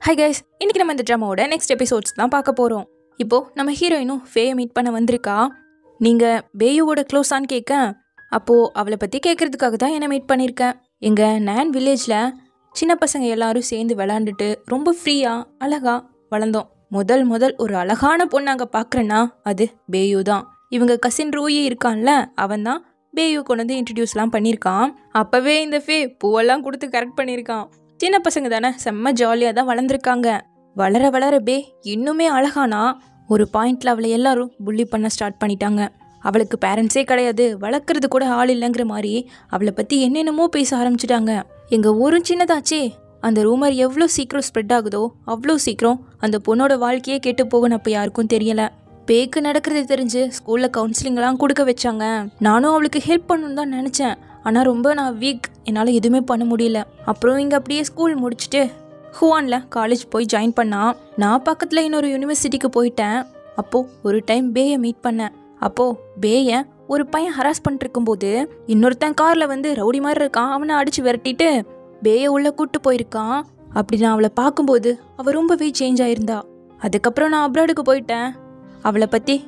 Hi guys, இன்றைக்கி நம்ம இந்த ட்ராமாவோட நெக்ஸ்ட் எபிசோட்ஸ் தான் பார்க்க போகிறோம். இப்போது நம்ம ஹீரோயினும் ஃபேயை மீட் பண்ண வந்திருக்கா. நீங்கள் பேயுவோட க்ளோஸான்னு கேட்க, அப்போது அவளை பற்றி கேட்குறதுக்காக தான் என்னை மீட் பண்ணியிருக்கேன். எங்கள் நான் வில்லேஜில் சின்ன பசங்க எல்லாரும் சேர்ந்து விளாண்டுட்டு ரொம்ப ஃப்ரீயாக அழகாக வளர்ந்தோம். முதல் ஒரு அழகான பொண்ணு அங்கே பார்க்குறேன்னா அது பேயு தான். இவங்க கசின் ரூயி இருக்கான்ல, அவன் தான் பேயு கொண்டு வந்து இன்ட்ரடியூஸ்லாம் பண்ணியிருக்கான். அப்போவே இந்த ஃபே பூவெல்லாம் கொடுத்து கரெக்ட் பண்ணியிருக்கான். சின்ன பசங்க தானே, செம்ம ஜாலியாக தான் வளர்ந்துருக்காங்க. வளர பே இன்னுமே அழகானா ஒரு பாயிண்டில் அவளை எல்லாரும் புள்ளி பண்ண ஸ்டார்ட் பண்ணிட்டாங்க. அவளுக்கு பேரண்ட்ஸே கிடையாது, வளர்க்குறது கூட ஆள் இல்லைங்கிற மாதிரி அவளை பற்றி என்னென்னமோ பேச ஆரம்பிச்சிட்டாங்க. எங்கள் ஊரும் சின்னதாச்சே, அந்த ரூமர் எவ்வளோ சீக்கிரம் ஸ்ப்ரெட் ஆகுதோ அவ்வளோ சீக்கிரம் அந்த பொண்ணோட வாழ்க்கையே கேட்டு போகணும். அப்போ யாருக்கும் தெரியலை. பேக்கு நடக்கிறது தெரிஞ்சு ஸ்கூலில் கவுன்சிலிங்லாம் கொடுக்க வச்சாங்க. நானும் அவளுக்கு ஹெல்ப் பண்ணணுன்னு தான் நினச்சேன். ஆனால் ரொம்ப நான் வீக், என்னால் எதுவுமே பண்ண முடியல. அப்புறம் இங்கே அப்படியே ஸ்கூல் முடிச்சுட்டு ஹுவானில் காலேஜ் போய் ஜாயின் பண்ணான். நான் பக்கத்தில் இன்னொரு யூனிவர்சிட்டிக்கு போயிட்டேன். அப்போது ஒரு டைம் பேயை மீட் பண்ணேன். அப்போது பேயை ஒரு பையன் ஹராஸ் பண்ணிட்டு இருக்கும்போது இன்னொருத்தன் காரில் வந்து ரவுடி மாதிரி இருக்கான், அவனை அடித்து விரட்டிட்டு பேயை உள்ளே கூப்பிட்டு போயிருக்கான். அப்படி நான் அவளை பார்க்கும்போது அவள் ரொம்பவே சேஞ்ச் ஆயிருந்தா. அதுக்கப்புறம் நான் அப்ராடுக்கு போயிட்டேன். அவளை பற்றி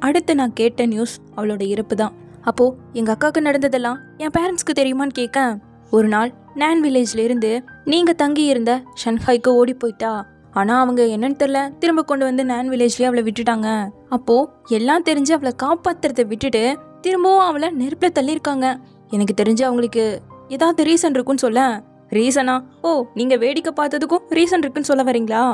அடுத்து நான் கேட்ட நியூஸ் அவளோட இறப்பு தான். அப்போது எங்கள் அக்காவுக்கு நடந்ததெல்லாம் என் பேரண்ட்ஸ்க்கு தெரியுமான்னு கேட்க, ஒரு நாள் நான் வில்லேஜ்லேருந்து நீங்கள் தங்கி இருந்த ஷன்ஹாய்க்கு ஓடி போயிட்டா. ஆனால் அவங்க என்னன்னு தெரில, திரும்ப கொண்டு வந்து நான் வில்லேஜ்லேயே அவளை விட்டுட்டாங்க. அப்போது எல்லாம் தெரிஞ்சு அவளை காப்பாற்றுறதை விட்டுட்டு திரும்பவும் அவளை நெருப்பில் தள்ளியிருக்காங்க. எனக்கு தெரிஞ்சு அவங்களுக்கு ஏதாவது ரீசன் இருக்குன்னு சொல்ல. ரீசனா? ஓ, நீங்கள் வேடிக்கை பார்த்ததுக்கும் ரீசன் இருக்குன்னு சொல்ல வரீங்களா?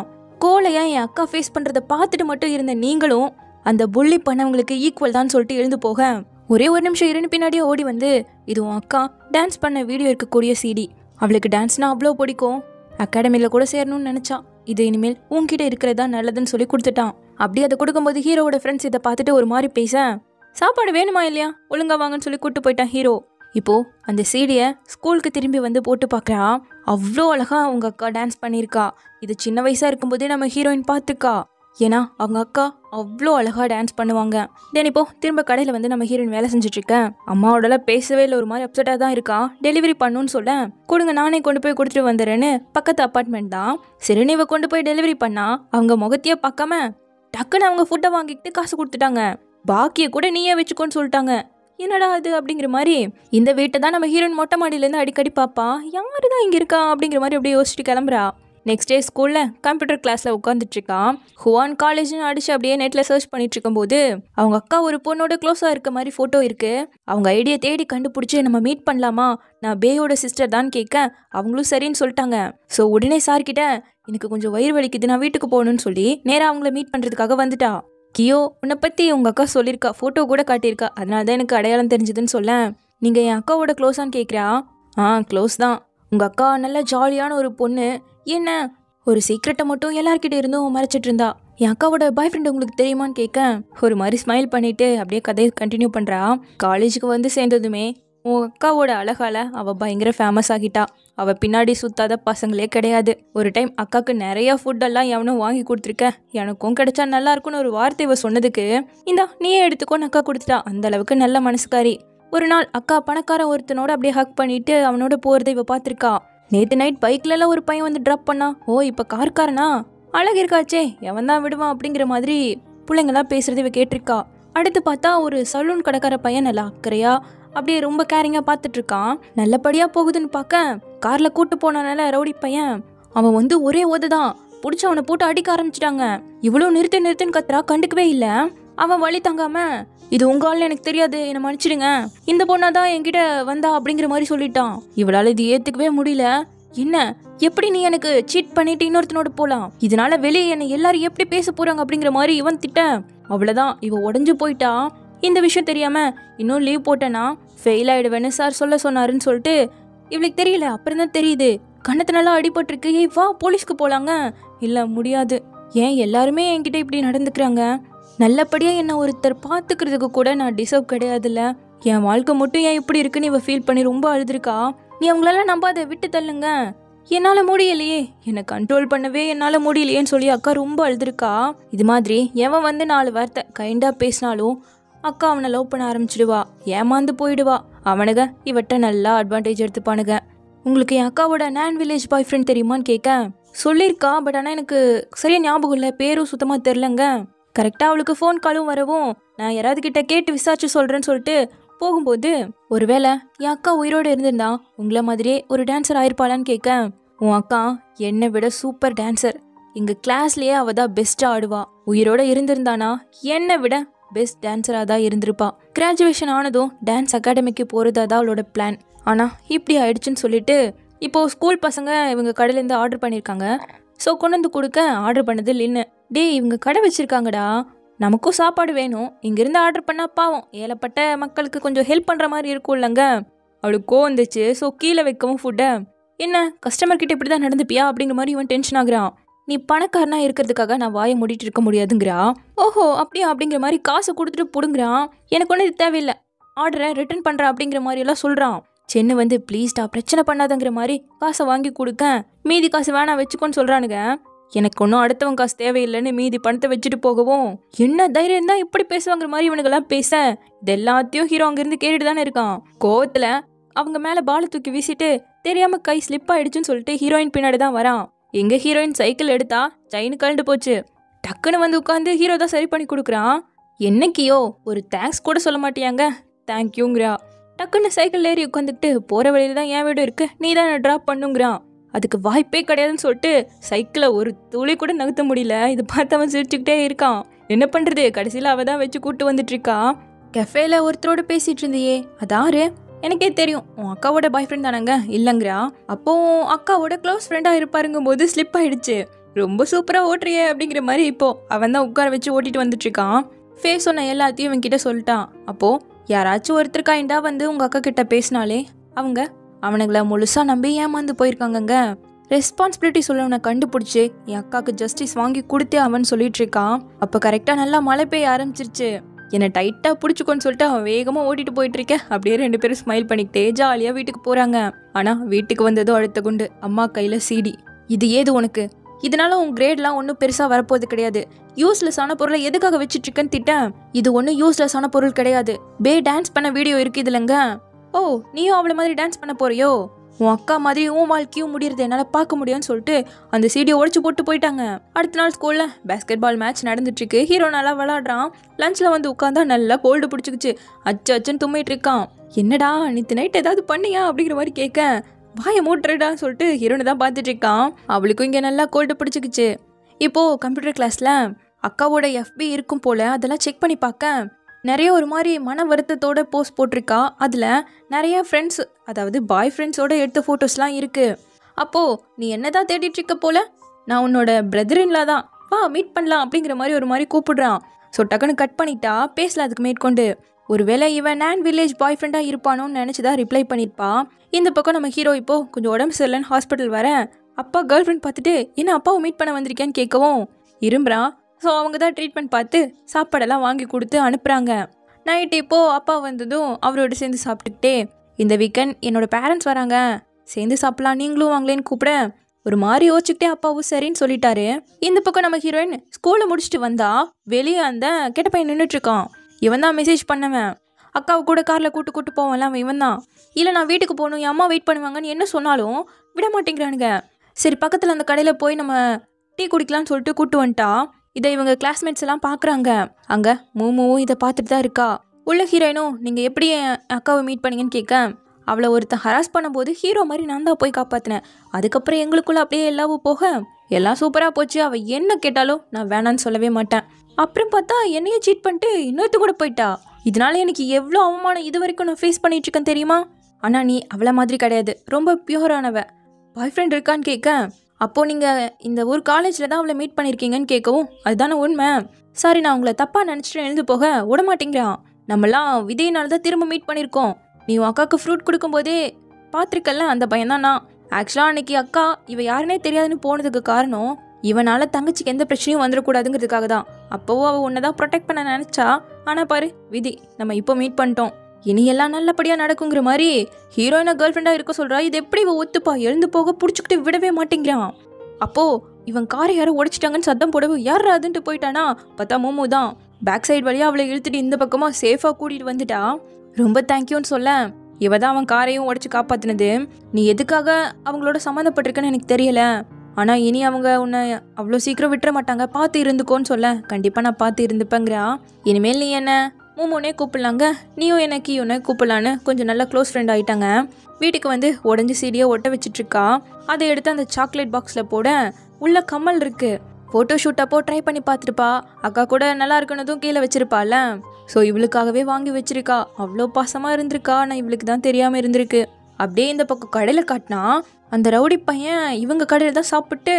கோலையா என் அக்கா ஃபேஸ் பண்ணுறதை பார்த்துட்டு மட்டும் இருந்த நீங்களும் அந்த புள்ளி பண்ணவங்களுக்கு ஈக்குவல் தான் சொல்லிட்டு எழுந்து போக, ஒரே ஒரு நிமிஷம் இருந்து பின்னாடியே ஓடி வந்து, இது உன் அக்கா டான்ஸ் பண்ண வீடியோ இருக்கக்கூடிய சிடி, அவளுக்கு டான்ஸ்னால் அவ்வளோ பிடிக்கும், அகாடமியில் கூட சேரணும்னு நினச்சா, இது இனிமேல் உன்கிட்ட இருக்கிறதா நல்லதுன்னு சொல்லி கொடுத்துட்டான். அப்படி அதை கொடுக்கும்போது ஹீரோவோட ஃப்ரெண்ட்ஸ் இதை பார்த்துட்டு ஒரு மாதிரி பேச, சாப்பாடு வேணுமா இல்லையா, ஒழுங்கா வாங்கன்னு சொல்லி கூப்பிட்டு போயிட்டான் ஹீரோ. இப்போது அந்த சீடியை ஸ்கூலுக்கு திரும்பி வந்து போட்டு பார்க்குறா. அவ்வளோ அழகாக அவங்க அக்கா டான்ஸ் பண்ணியிருக்கா. இது சின்ன வயசாக இருக்கும்போதே நம்ம ஹீரோயின் பார்த்துக்கா. ஏன்னா அவங்க அக்கா அவ்வளோ அழகாக டான்ஸ் பண்ணுவாங்க. தென் இப்போ திரும்ப கடையில் வந்து நம்ம ஹீரோயின் வேலை செஞ்சுட்ருக்கேன். அம்மாவோடலாம் பேசவே இல்லை, ஒரு மாதிரி அப்செட்டாக தான் இருக்கா. டெலிவரி பண்ணுன்னு சொல்ல, கொடுங்க நானே கொண்டு போய் கொடுத்துட்டு வந்துடுறேன்னு பக்கத்து அப்பார்ட்மெண்ட் தான். சரின்னு இவ கொண்டு போய் டெலிவரி பண்ணா, அவங்க முகத்தையே பார்க்காம டக்குன்னு அவங்க ஃபுட்டை வாங்கிட்டு காசு கொடுத்துட்டாங்க. பாக்கியை கூட நீயே வச்சுக்கோன்னு சொல்லிட்டாங்க. என்னடா அது அப்படிங்கிற மாதிரி இந்த வீட்டை தான் நம்ம ஹீரோயின் மொட்டை மாடியிலேருந்து அடிக்கடி பார்ப்பா. யாரு தான் இங்கே இருக்கா அப்படிங்கிற மாதிரி அப்படியே யோசிச்சுட்டு கிளம்புறா. நெக்ஸ்ட் டே ஸ்கூலில் கம்ப்யூட்டர் கிளாஸில் உட்காந்துட்ருக்கான். ஹுவான் காலேஜ்னு அடிச்சு அப்படியே நெட்டில் சர்ச் பண்ணிட்டு இருக்கும்போது அவங்க அக்கா ஒரு பொண்ணோட க்ளோஸாக இருக்க மாதிரி ஃபோட்டோ இருக்குது. அவங்க ஐடியை தேடி கண்டுபிடிச்சி நம்ம மீட் பண்ணலாமா, நான் பேயோட சிஸ்டர் தான் கேட்க அவங்களும் சரின்னு சொல்லிட்டாங்க. ஸோ உடனே சார்கிட்ட எனக்கு கொஞ்சம் வயிறு வலிக்குது, நான் வீட்டுக்கு போகணுன்னு சொல்லி நேராக அவங்கள மீட் பண்ணுறதுக்காக வந்துட்டா. கியோ, உன்னை பற்றி உங்கள் அக்கா சொல்லியிருக்கா, ஃபோட்டோ கூட காட்டியிருக்கா, அதனால தான் எனக்கு அடையாளம் தெரிஞ்சதுன்னு சொல்ல, நீங்கள் என் அக்காவோட க்ளோஸான்னு கேட்குறா. க்ளோஸ் தான். உங்கள் அக்கா நல்ல ஜாலியான ஒரு பொண்ணு. என்ன ஒரு சீக்ரெட்டை மட்டும் எல்லார்கிட்ட இருந்தும் மறைச்சிட்டு இருந்தா. என் அக்காவோட பாய் ஃப்ரெண்ட் உங்களுக்கு தெரியுமான்னு கேட்க ஒரு மாதிரி ஸ்மைல் பண்ணிட்டு அப்படியே கதையை கண்டினியூ பண்ணுறா. காலேஜுக்கு வந்து சேர்ந்ததுமே உன் அக்காவோட அழகால அவள் பயங்கர ஃபேமஸ் ஆகிட்டா. அவள் பின்னாடி சுத்தாத பசங்களே கிடையாது. ஒரு டைம் அக்காவுக்கு நிறையா ஃபுட்டெல்லாம் எவனும் வாங்கி கொடுத்துருக்க, எனக்கும் கிடைச்சா நல்லா இருக்குன்னு ஒரு வார்த்தை இவ சொன்னதுக்கு, இந்தா நீயே எடுத்துக்கோன்னு அக்கா கொடுத்துட்டா. அந்த அளவுக்கு நல்ல மனசுக்காரி. ஒரு நாள் அக்கா பணக்கார ஒருத்தனோட அப்படியே ஹக் பண்ணிட்டு அவனோட போகிறத இவ பார்த்துருக்கா. நேற்று நைட் பைக்லலாம் ஒரு பையன் வந்து ட்ராப் பண்ணா. ஓ, இப்போ கார்காரனா, அழகு இருக்காச்சே, எவன் தான் விடுவான் அப்படிங்கிற மாதிரி பிள்ளைங்களாம் பேசுறது இவ கேட்டிருக்கா. அடுத்து பார்த்தா ஒரு சலூன் கடைக்கார பையன் நல்லா அக்கறையா அப்படியே ரொம்ப கேரிங்காக பார்த்துட்டு இருக்கான். நல்லபடியாக போகுதுன்னு பார்க்க காரில் கூட்டு போனால ரவுடி பையன், அவன் வந்து ஒரே ஓதுதான் பிடிச்சி அவனை போட்டு அடிக்க ஆரம்பிச்சிட்டாங்க. இவ்வளோ நிறுத்துன்னு கத்துறா, கண்டுக்கவே இல்லை. அவன் வழி தங்காம, இது உங்க ஆள்னு எனக்கு தெரியாது, என்னை மன்னிச்சிடுங்க, இந்த பொண்ணாதான் என்கிட்ட வந்தா அப்படிங்கிற மாதிரி சொல்லிட்டான். இவளால் இது ஏற்றுக்கவே முடியல. என்ன, எப்படி நீ எனக்கு சீட் பண்ணிட்டு இன்னொருத்தனோட போகலாம், இதனால வெளியே என்னை எல்லாரும் எப்படி பேச போறாங்க அப்படிங்கிற மாதிரி இவன் திட்ட. அவ்வளோதான், இவ உடஞ்சு போயிட்டா. இந்த விஷயம் தெரியாம இன்னும் லீவ் போட்டேன்னா ஃபெயில் ஆயிடுவேன்னு சார் சொன்னாருன்னு சொல்லிட்டு இவளுக்கு தெரியல. அப்புறம் தான் தெரியுது, கண்ணத்து நல்லா அடிபட்டிருக்கு. ஏய் வா போலீஸ்க்கு போலாங்க. இல்லை முடியாது, ஏன் எல்லாருமே என்கிட்ட இப்படி நடந்துக்கிறாங்க, நல்லபடியாக என்ன ஒருத்தர் பார்த்துக்கிறதுக்கு கூட நான் டிசர்வ் கிடையாதுல்ல, என் வாழ்க்கை மட்டும் ஏன் இப்படி இருக்குன்னு இவ ஃபீல் பண்ணி ரொம்ப அழுதுருக்கா. நீ அவங்களெல்லாம் நம்பாத, விட்டு தள்ளுங்க, என்னால் முடியலையே, என்னை கண்ட்ரோல் பண்ணவே என்னால் முடியலையேன்னு சொல்லி அக்கா ரொம்ப அழுதுருக்கா. இது மாதிரி எவன் வந்து 4 வார்த்தை கைண்டாக பேசினாலும் அக்கா அவனை லவ் பண்ண ஆரம்பிச்சிடுவா, ஏமாந்து போயிடுவா. அவனுங்க இவட்ட நல்லா அட்வான்டேஜ் எடுத்துப்பானுங்க. உங்களுக்கு என் அக்காவோட நான் வில்லேஜ் பாய் ஃப்ரெண்ட் தெரியுமான்னு கேட்க, சொல்லியிருக்கா, பட் ஆனால் எனக்கு சரியா ஞாபகம் இல்லை, பேரும் சுத்தமாக தெரிலங்க. கரெக்டாக அவளுக்கு ஃபோன் காலும் வரவும் நான் யாராவது கிட்ட கேட்டு விசாரிச்சு சொல்கிறேன்னு சொல்லிட்டு போகும்போது, ஒருவேளை என் அக்கா உயிரோடு இருந்திருந்தா உங்களை மாதிரியே ஒரு டான்ஸர் ஆயிருப்பாளான்னு கேட்க, உன் அக்கா என்னை விட சூப்பர் டான்ஸர், எங்கள் கிளாஸ்லேயே அவள் தான் பெஸ்ட்டாக ஆடுவா. உயிரோடு இருந்திருந்தானா என்னை விட பெஸ்ட் டான்ஸராக தான் இருந்திருப்பா. கிராஜுவேஷன் ஆனதும் டான்ஸ் அகாடமிக்கு போகிறதா தான் அவளோட பிளான். ஆனால் இப்படி ஆயிடுச்சுன்னு சொல்லிட்டு இப்போது ஸ்கூல் பசங்க இவங்க கடையிலேருந்து ஆர்டர் பண்ணியிருக்காங்க. ஸோ கொண்டு வந்து கொடுக்க ஆர்டர் பண்ணது லின்னு. டேய், இவங்க கடை வச்சுருக்காங்கடா, நமக்கும் சாப்பாடு வேணும், இங்கேருந்து ஆர்டர் பண்ணால் பாவம் ஏழப்பட்ட மக்களுக்கு கொஞ்சம் ஹெல்ப் பண்ணுற மாதிரி இருக்கும் இல்லைங்க. அவளுக்கு வந்துச்சு. ஸோ கீழே வைக்கவும் ஃபுட்டை, என்ன கஸ்டமர்கிட்ட இப்படி தான் நடந்துப்பியா அப்படிங்கிற மாதிரி இவன் டென்ஷன் ஆகுறான். நீ பணக்காரனா இருக்கிறதுக்காக நான் வாயை மூடிட்டு இருக்க முடியாதுங்கிறா. ஓஹோ அப்படியா அப்படிங்கிற மாதிரி காசை கொடுத்துட்டு பிடுங்குறான். எனக்கு ஒன்றும் இது தேவையில்லை, ஆர்டரை ரிட்டர்ன் பண்ணுறேன் அப்படிங்கிற மாதிரி எல்லாம் சொல்கிறான். சென்னு வந்து ப்ளீஸ்டா பிரச்சனை பண்ணாதங்கிற மாதிரி காசை வாங்கி கொடுக்க, மீதி காசு வேணா வச்சுக்கோன்னு சொல்கிறானுங்க. எனக்கு ஒன்றும் அடுத்தவங்க காசு தேவையில்லைன்னு மீதி பணத்தை வச்சுட்டு போகவும், என்ன தைரியம் தான் இப்படி பேசுவாங்கிற மாதிரி இவனுங்கெல்லாம் பேச, இது எல்லாத்தையும் ஹீரோ அங்கேருந்து கேட்டுட்டு தானே இருக்கான். கோவத்தில் அவங்க மேலே பாலை தூக்கி வீசிட்டு தெரியாமல் கை ஸ்லிப் ஆயிடுச்சுன்னு சொல்லிட்டு ஹீரோயின் பின்னாடி தான் வரான். எங்க ஹீரோயின் சைக்கிள் எடுத்தா செயின் கழண்டு போச்சு. டக்குன்னு வந்து உட்காந்து ஹீரோ தான் சரி பண்ணி கொடுக்குறான். என்னைக்கியோ ஒரு தேங்க்ஸ் கூட சொல்ல மாட்டியாங்க, தேங்க்யூங்கிறா. டக்குன்னு சைக்கிள் ஏறி உட்காந்துக்கிட்டு போகிற வழியில தான் என் வீடு இருக்கு, நீ தான் என்ன ட்ராப் பண்ணுங்கிறான். அதுக்கு வாய்ப்பே கிடையாதுன்னு சொல்லிட்டு சைக்கிளை ஒரு துளி கூட நகர்த்த முடியல. இதை பார்த்து அவன் சிரிச்சுக்கிட்டே இருக்கான். என்ன பண்ணுறது, கடைசியில் அவள் தான் வச்சு கூப்பிட்டு வந்துட்டு இருக்கா. கெஃபேல ஒருத்தரோட பேசிகிட்டு இருந்தியே, அதாரு? எனக்கே தெரியும், உன் அக்காவோட பாய் ஃப்ரெண்ட் தானங்க. இல்லைங்கிறா. அப்போ அக்காவோட க்ளோஸ் ஃப்ரெண்டாக இருப்பாருங்கும் போது ஸ்லிப் ஆகிடுச்சு. ரொம்ப சூப்பராக ஓட்டுறியே அப்படிங்கிற மாதிரி இப்போது அவன் தான் உட்கார வச்சு ஓட்டிட்டு வந்துட்டுருக்கான். ஃபேஸ் சொன்ன எல்லாத்தையும் இவன் கிட்ட சொல்லிட்டான். அப்போது யாராச்சும் ஒருத்தர் கைண்டா வந்து உங்கள் அக்கா கிட்ட பேசினாலே அவங்க அவனுங்களை முழுசாக நம்பி ஏமாந்து போயிருக்காங்கங்க. ரெஸ்பான்சிபிலிட்டி சொல்லவனை கண்டுபிடிச்சி என் அக்காவுக்கு ஜஸ்டிஸ் வாங்கி கொடுத்தே அவன் சொல்லிட்டு இருக்கான். அப்போ கரெக்டாக நல்லா மழை பெய்ய ஆரம்பிச்சிருச்சு. என்னை டைட்டாக பிடிச்சிக்கோன்னு சொல்லிட்டு அவன் வேகமாக ஓட்டிட்டு போயிட்டு இருக்கேன். அப்படியே 2 பேரும் ஸ்மைல் பண்ணிக்கிட்டே ஜாலியாக வீட்டுக்கு போகிறாங்க. ஆனால் வீட்டுக்கு வந்ததும் அடுத்த குண்டு அம்மா கையில் CD. இது ஏது உனக்கு? இதனால உன் கிரேட்லாம் ஒன்றும் பெருசாக வரப்போது கிடையாது. யூஸ்லெஸ்ஸான பொருளை எதுக்காக வச்சுட்ருக்கேன்னு திட்டேன். இது ஒன்றும் யூஸ்லெஸ்ஸான பொருள் கிடையாது. டான்ஸ் பண்ண வீடியோ இருக்குது இதுலங்க. ஓ, நீயும் அவளை மாதிரி டான்ஸ் பண்ண போறியோ? உன் அக்கா மாதிரி உன் வாழ்க்கையும் முடியறது என்னால் பார்க்க முடியும்னு சொல்லிட்டு அந்த CD உடைச்சு போட்டு போயிட்டாங்க. அடுத்த நாள் ஸ்கூலில் பேஸ்கெட் பால் மேட்ச் நடந்துட்டுருக்கு. ஹீரோ நல்லா விளாடுறான். லஞ்சில் வந்து உட்காந்தா நல்லா கோல்டு பிடிச்சிக்கிச்சு. அச்சுன்னு தும்மிட்டு இருக்கான். என்னடா நேற்று நைட் ஏதாவது பண்ணியா அப்படிங்கிற மாதிரி கேட்க, வாயை மூட்டுறடான்னு சொல்லிட்டு ஹீரோனை தான் பார்த்துட்டு இருக்கான். அவளுக்கும் இங்கே நல்லா கோல்டு பிடிச்சிக்கிச்சு. இப்போது கம்ப்யூட்டர் கிளாஸில் அக்காவோட FB இருக்கும் போல் அதெல்லாம் செக் பண்ணி பார்க்க, நிறைய ஒரு மாதிரி மன வருத்தத்தோட போஸ்ட் போட்டிருக்கா. அதில் நிறைய ஃப்ரெண்ட்ஸ், அதாவது பாய் ஃப்ரெண்ட்ஸோட எடுத்த ஃபோட்டோஸ்லாம் இருக்குது. அப்போது நீ என்ன தான் தேடிட்டுருக்க போல், நான் உன்னோட பிரதரின்லா தான், வா மீட் பண்ணலாம் அப்படிங்கிற மாதிரி ஒரு மாதிரி கூப்பிடுறான். ஸோ டக்குன்னு கட் பண்ணிட்டா, பேசல அதுக்கு மேற்கொண்டு. ஒருவேளை இவன் நான் வில்லேஜ் பாய் ஃப்ரெண்டாக இருப்பானோன்னு நினச்சிதான் ரிப்ளை பண்ணியிருப்பா. இந்த பக்கம் நம்ம ஹீரோ இப்போது கொஞ்சம் உடம்பு சரியில்லைன்னு ஹாஸ்பிட்டல் வர, அப்பா கேர்ள் ஃப்ரெண்ட் பார்த்துட்டு என்ன அப்பாவை மீட் பண்ண வந்திருக்கேன்னு கேட்கவும் இரும்புறான். ஸோ அவங்க தான் ட்ரீட்மெண்ட் பார்த்து சாப்பாடெல்லாம் வாங்கி கொடுத்து அனுப்புகிறாங்க. நைட்டு இப்போது அப்பா வந்ததும் அவரோட சேர்ந்து சாப்பிட்டுக்கிட்டே, இந்த வீக்கெண்ட் என்னோடய பேரண்ட்ஸ் வராங்க, சேர்ந்து சாப்பிட்லாம், நீங்களும் வாங்கலேன்னு கூப்பிட ஒரு மாதிரி யோசிச்சுக்கிட்டே அப்பாவும் சரின்னு சொல்லிட்டாரு. இந்த பக்கம் நம்ம ஹீரோயின் ஸ்கூலில் முடிச்சுட்டு வந்தா வெளியே அந்த கெட்ட பையன் நின்றுட்டுருக்கான். இவன் தான் மெசேஜ் பண்ணவன். அக்காவை கூட காரில் கூட்டு போவான்ல அவன் இவன் தான். இல்லை நான் வீட்டுக்கு போகணும், என் அம்மா வெயிட் பண்ணுவாங்கன்னு என்ன சொன்னாலும் விட மாட்டேங்கிறானுங்க. சரி பக்கத்தில் அந்த கடையில் போய் நம்ம டீ குடிக்கலான்னு சொல்லிட்டு கூப்பிட்டு வந்துட்டா. இதை இவங்க கிளாஸ்மேட்ஸ் எல்லாம் பார்க்குறாங்க. அங்கே மூமுவும் இதை பார்த்துட்டு தான் இருக்கா. உள்ள ஹீரோயினும் நீங்கள் எப்படி என் அக்காவை மீட் பண்ணீங்கன்னு கேட்க, அவளை ஒருத்தன் ஹராஸ் பண்ணும்போது ஹீரோ மாதிரி நான் தான் போய் காப்பாற்றினேன். அதுக்கப்புறம் எங்களுக்குள்ளே அப்படியே எல்லாவும் போக எல்லாம் சூப்பராக போச்சு. அவள் என்ன கேட்டாலும் நான் வேணான்னு சொல்லவே மாட்டேன். அப்புறம் பார்த்தா என்னையே சீட் பண்ணிட்டு இன்னொருத்த கூட போயிட்டா. இதனால எனக்கு எவ்வளோ அவமானம் இது வரைக்கும் நான் ஃபேஸ் பண்ணிகிட்ருக்கேன் தெரியுமா? ஆனால் நீ அவளை மாதிரி கிடையாது, ரொம்ப பியூரானவ. பாய் ஃப்ரெண்ட் இருக்கான்னு கேட்க, அப்போது நீங்கள் இந்த ஒரு காலேஜில் தான் அவளை மீட் பண்ணியிருக்கீங்கன்னு கேட்கவும், அதுதானே உண்மை. சாரி நான் உங்களை தப்பாக நினச்சிட்டு எழுந்து போக விட மாட்டேங்கிறான். நம்மளாம் விதையினால தான் திரும்ப மீட் பண்ணியிருக்கோம். நீ உன் அக்காவுக்கு ஃப்ரூட் கொடுக்கும்போதே பார்த்துருக்கல, அந்த பையன்தான் நான். ஆக்சுவலாக அன்றைக்கி அக்கா இவ யாருனே தெரியாதுன்னு போனதுக்கு காரணம் இவனால் தங்கச்சிக்கு எந்த பிரச்சனையும் வந்துடக்கூடாதுங்கிறதுக்காக தான். அப்போவும் அவள் உன்னை தான் ப்ரொடெக்ட் பண்ண நினச்சா. ஆனால் பாரு விதி, நம்ம இப்போ மீட் பண்ணிட்டோம், இனி எல்லாம் நல்லபடியாக நடக்குங்கிற மாதிரி ஹீரோயினை கேர்ள் ஃப்ரெண்டாக இருக்க சொல்கிறா. இது எப்படி இவன் ஒத்துப்பா? எழுந்து போக பிடிச்சிக்கிட்டு விடவே மாட்டேங்கிறான். அப்போது இவன் காரை யாரும் உடைச்சிட்டாங்கன்னு சத்தம் போடவே யார் அதுன்ட்டு போயிட்டானா, பார்த்தா மோமோ தான். பேக் சைடு வழியாக அவளை இழுத்துட்டு இந்த பக்கமாக சேஃபாக கூட்டிகிட்டு வந்துட்டா. ரொம்ப தேங்க்யூன்னு சொல்ல, இவ தான் அவன் காரையும் உடைச்சு காப்பாற்றினது. நீ எதுக்காக அவங்களோட சம்மந்தப்பட்டிருக்கன்னு எனக்கு தெரியல, ஆனால் இனி அவங்க உன்னை அவ்வளோ சீக்கிரம் விட்டுற மாட்டாங்க, பார்த்து இருந்துக்கோன்னு சொல்ல. கண்டிப்பாக நான் பார்த்து இருந்துப்பேங்கிறா. இனிமேல் நீ என்ன மூமுனே கூப்பிடலாங்க, நீயும் என்ன கீயோனே கூப்பிடலான்னு கொஞ்சம் நல்லா க்ளோஸ் ஃப்ரெண்ட் ஆகிட்டாங்க. வீட்டுக்கு வந்து உடஞ்சி சீடியை ஒட்ட வச்சிட்ருக்கா. அதை எடுத்து அந்த சாக்லேட் பாக்ஸில் போட உள்ள கம்மல் இருக்குது. ஃபோட்டோ ஷூட் அப்போ ட்ரை பண்ணி பார்த்துருப்பா. அக்கா கூட நல்லா இருக்குனதும் கீழே வச்சிருப்பால. ஸோ இவளுக்காகவே வாங்கி வச்சிருக்கா. அவ்வளோ பாசமாக இருந்திருக்கா. ஆனால் இவளுக்கு தான் தெரியாமல் இருந்திருக்கு. அப்படியே இந்த பக்கம் கடையில் காட்டினா அந்த ரவுடி பையன் இவங்க கடையில் தான் சாப்பிட்டு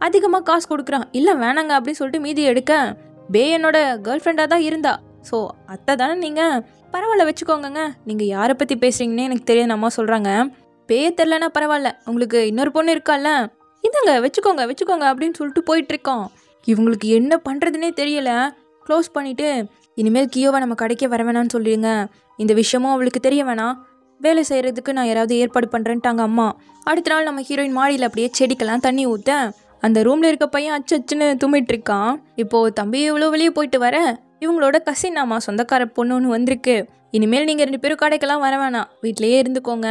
அதிகமாக காசு கொடுக்குறான். இல்லை வேணாங்க அப்படின்னு சொல்லிட்டு மீதி எடுக்க பே என்னோட கேர்ள் ஃப்ரெண்டாக தான் இருந்தா. ஸோ அத்தை தானே நீங்கள், பரவாயில்ல வச்சுக்கோங்கங்க, நீங்கள் யாரை பற்றி பேசுகிறீங்கன்னே எனக்கு தெரியாது அம்மா சொல்கிறாங்க. பேய தெரிலனா பரவாயில்ல, உங்களுக்கு இன்னொரு பொண்ணு இருக்கால, இதாங்க வச்சுக்கோங்க வச்சுக்கோங்க அப்படின்னு சொல்லிட்டு போயிட்டுருக்கோம். இவங்களுக்கு என்ன பண்ணுறதுனே தெரியல. க்ளோஸ் பண்ணிவிட்டு இனிமேல் கியோவை நம்ம கடைக்கே வர வேணான்னு சொல்லிடுங்க, இந்த விஷயமும் அவளுக்கு தெரிய வேணாம், வேலை செய்கிறதுக்கு நான் யாராவது ஏற்பாடு பண்ணுறேன்ட்டாங்க அம்மா. அடுத்த நாள் நம்ம ஹீரோயின் மாடியில் அப்படியே செடிக்கெல்லாம் தண்ணி ஊற்ற அந்த ரூமில் இருக்க பையன் அச்சுன்னு தும்பிட்டு இருக்கான். இப்போது தம்பி இவ்வளோ வெளியே போயிட்டு வர இவங்களோட கசின் அம்மா சொந்தக்கார பொண்ணு ஒன்று வந்திருக்கு. இனிமேல் நீங்கள் 2 பேரும் கடைக்கெல்லாம் வர வேணாம், வீட்டிலேயே இருந்துக்கோங்க,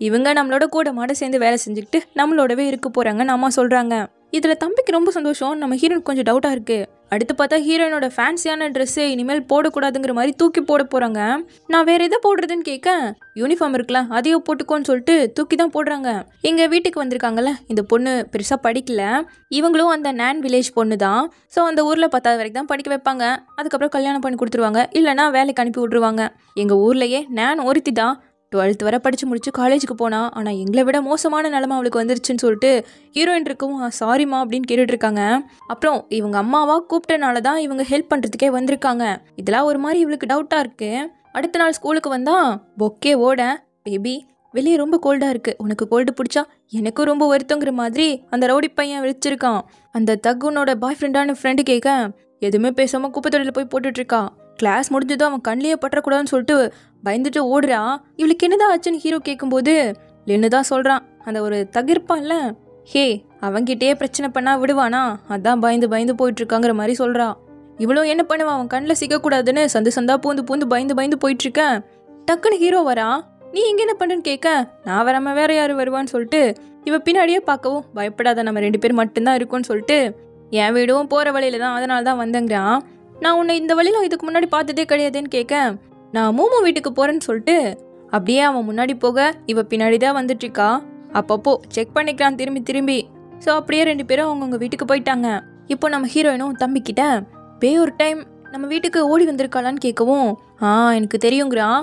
இவங்க நம்மளோட கூட மாட சேர்ந்து வேலை செஞ்சுக்கிட்டு நம்மளோடவே இருக்க போகிறாங்கன்னு அம்மா சொல்கிறாங்க. இதில் தம்பிக்கு ரொம்ப சந்தோஷம். நம்ம ஹீரோயின் கொஞ்சம் டவுட்டாக இருக்குது. அடுத்து பார்த்தா ஹீரோயினோட ஃபேன்சியான ட்ரெஸ்ஸு இனிமேல் போடக்கூடாதுங்கிற மாதிரி தூக்கி போட போகிறாங்க. நான் வேறு எதை போடுறதுன்னு கேட்க யூனிஃபார்ம் இருக்கலாம் அதையோ போட்டுக்கோன்னு சொல்லிட்டு தூக்கி தான் போடுறாங்க. எங்கள் வீட்டுக்கு வந்திருக்காங்கல்ல இந்த பொண்ணு பெருசாக படிக்கல, இவங்களும் அந்த நான் வில்லேஜ் பொண்ணு தான். ஸோ அந்த ஊரில் 10வது வரைக்கும் தான் படிக்க வைப்பாங்க, அதுக்கப்புறம் கல்யாணம் பண்ணி கொடுத்துருவாங்க, இல்லைனா வேலைக்கு அனுப்பி விட்ருவாங்க. எங்கள் ஊர்லேயே நான் ஒருத்தி தான் 12th வரை படித்து முடிச்சு காலேஜுக்கு போனா. ஆனால் எங்களை விட மோசமான நிலமை அவளுக்கு வந்துருச்சுன்னு சொல்லிட்டு ஹீரோயின் இருக்கும் சாரிம்மா அப்படின்னு கேட்டுட்ருக்காங்க. அப்புறம் இவங்க அம்மாவா கூப்பிட்டனால தான் இவங்க ஹெல்ப் பண்ணுறதுக்கே வந்திருக்காங்க. இதெல்லாம் ஒரு மாதிரி இவளுக்கு டவுட்டாக இருக்குது. அடுத்த நாள் ஸ்கூலுக்கு வந்தால் பொக்கே ஓட, பேபி வெளியே ரொம்ப கோல்டாக இருக்குது, உனக்கு கோல்டு பிடிச்சா எனக்கும் ரொம்ப வருத்தங்கிற மாதிரி அந்த ரவுடி பையன் வச்சிருக்கான். அந்த தகுனோட பாய் ஃப்ரெண்டான ஃப்ரெண்டு கேட்க எதுவுமே பேசாமல் குப்பைத்தொடையில் போய் போட்டுட்ருக்கா. கிளாஸ் முடிஞ்சதும் அவன் கண்ணிலேயே பற்றக்கூடாதுன்னு சொல்லிட்டு பயந்துட்டு ஓடுறா. இவளுக்கு என்னதான் ஆச்சுன்னு ஹீரோ கேட்கும்போது லென்னு தான் சொல்கிறான், அந்த ஒரு தகிர்ப்பான்ல, ஹே அவன்கிட்டயே பிரச்சனை பண்ணா விடுவானா, அதான் பயந்து பயந்து போயிட்டுருக்காங்கிற மாதிரி சொல்கிறா. இவ்வளோ என்ன பண்ணுவான், அவன் கண்ணில் சிக்கக்கூடாதுன்னு சந்து சந்தா பூந்து பயந்து பயந்து போயிட்டுருக்கேன். டக்குன்னு ஹீரோ வரா. நீ இங்கே என்ன பண்ணுன்னு கேட்க நான் வராமல் வேற யார் வருவான்னு சொல்லிட்டு இவ பின்னாடியே பார்க்கவும் பயப்படாத நம்ம 2 பேர் மட்டும்தான் இருக்கோன்னு சொல்லிட்டு என் வீடும் போகிற வழியில தான், அதனால தான் வந்தேங்கிறான். நான் உன்னை இந்த வழியில் இதுக்கு முன்னாடி பார்த்ததே கிடையாதுன்னு கேட்க நான் மூமு வீட்டுக்கு போகிறேன்னு சொல்லிட்டு அப்படியே அவன் முன்னாடி போக இவ பின்னாடி தான் வந்துட்டுருக்கா. அப்பப்போ செக் பண்ணிக்கிறான் திரும்பி. ஸோ அப்படியே 2 பேரும் அவங்கவுங்க வீட்டுக்கு போயிட்டாங்க. இப்போ நம்ம ஹீரோயினும் தம்பிக்கிட்ட பே ஒரு டைம் நம்ம வீட்டுக்கு ஓடி வந்திருக்காளான்னு கேட்கவும் எனக்கு தெரியுங்கிறான்.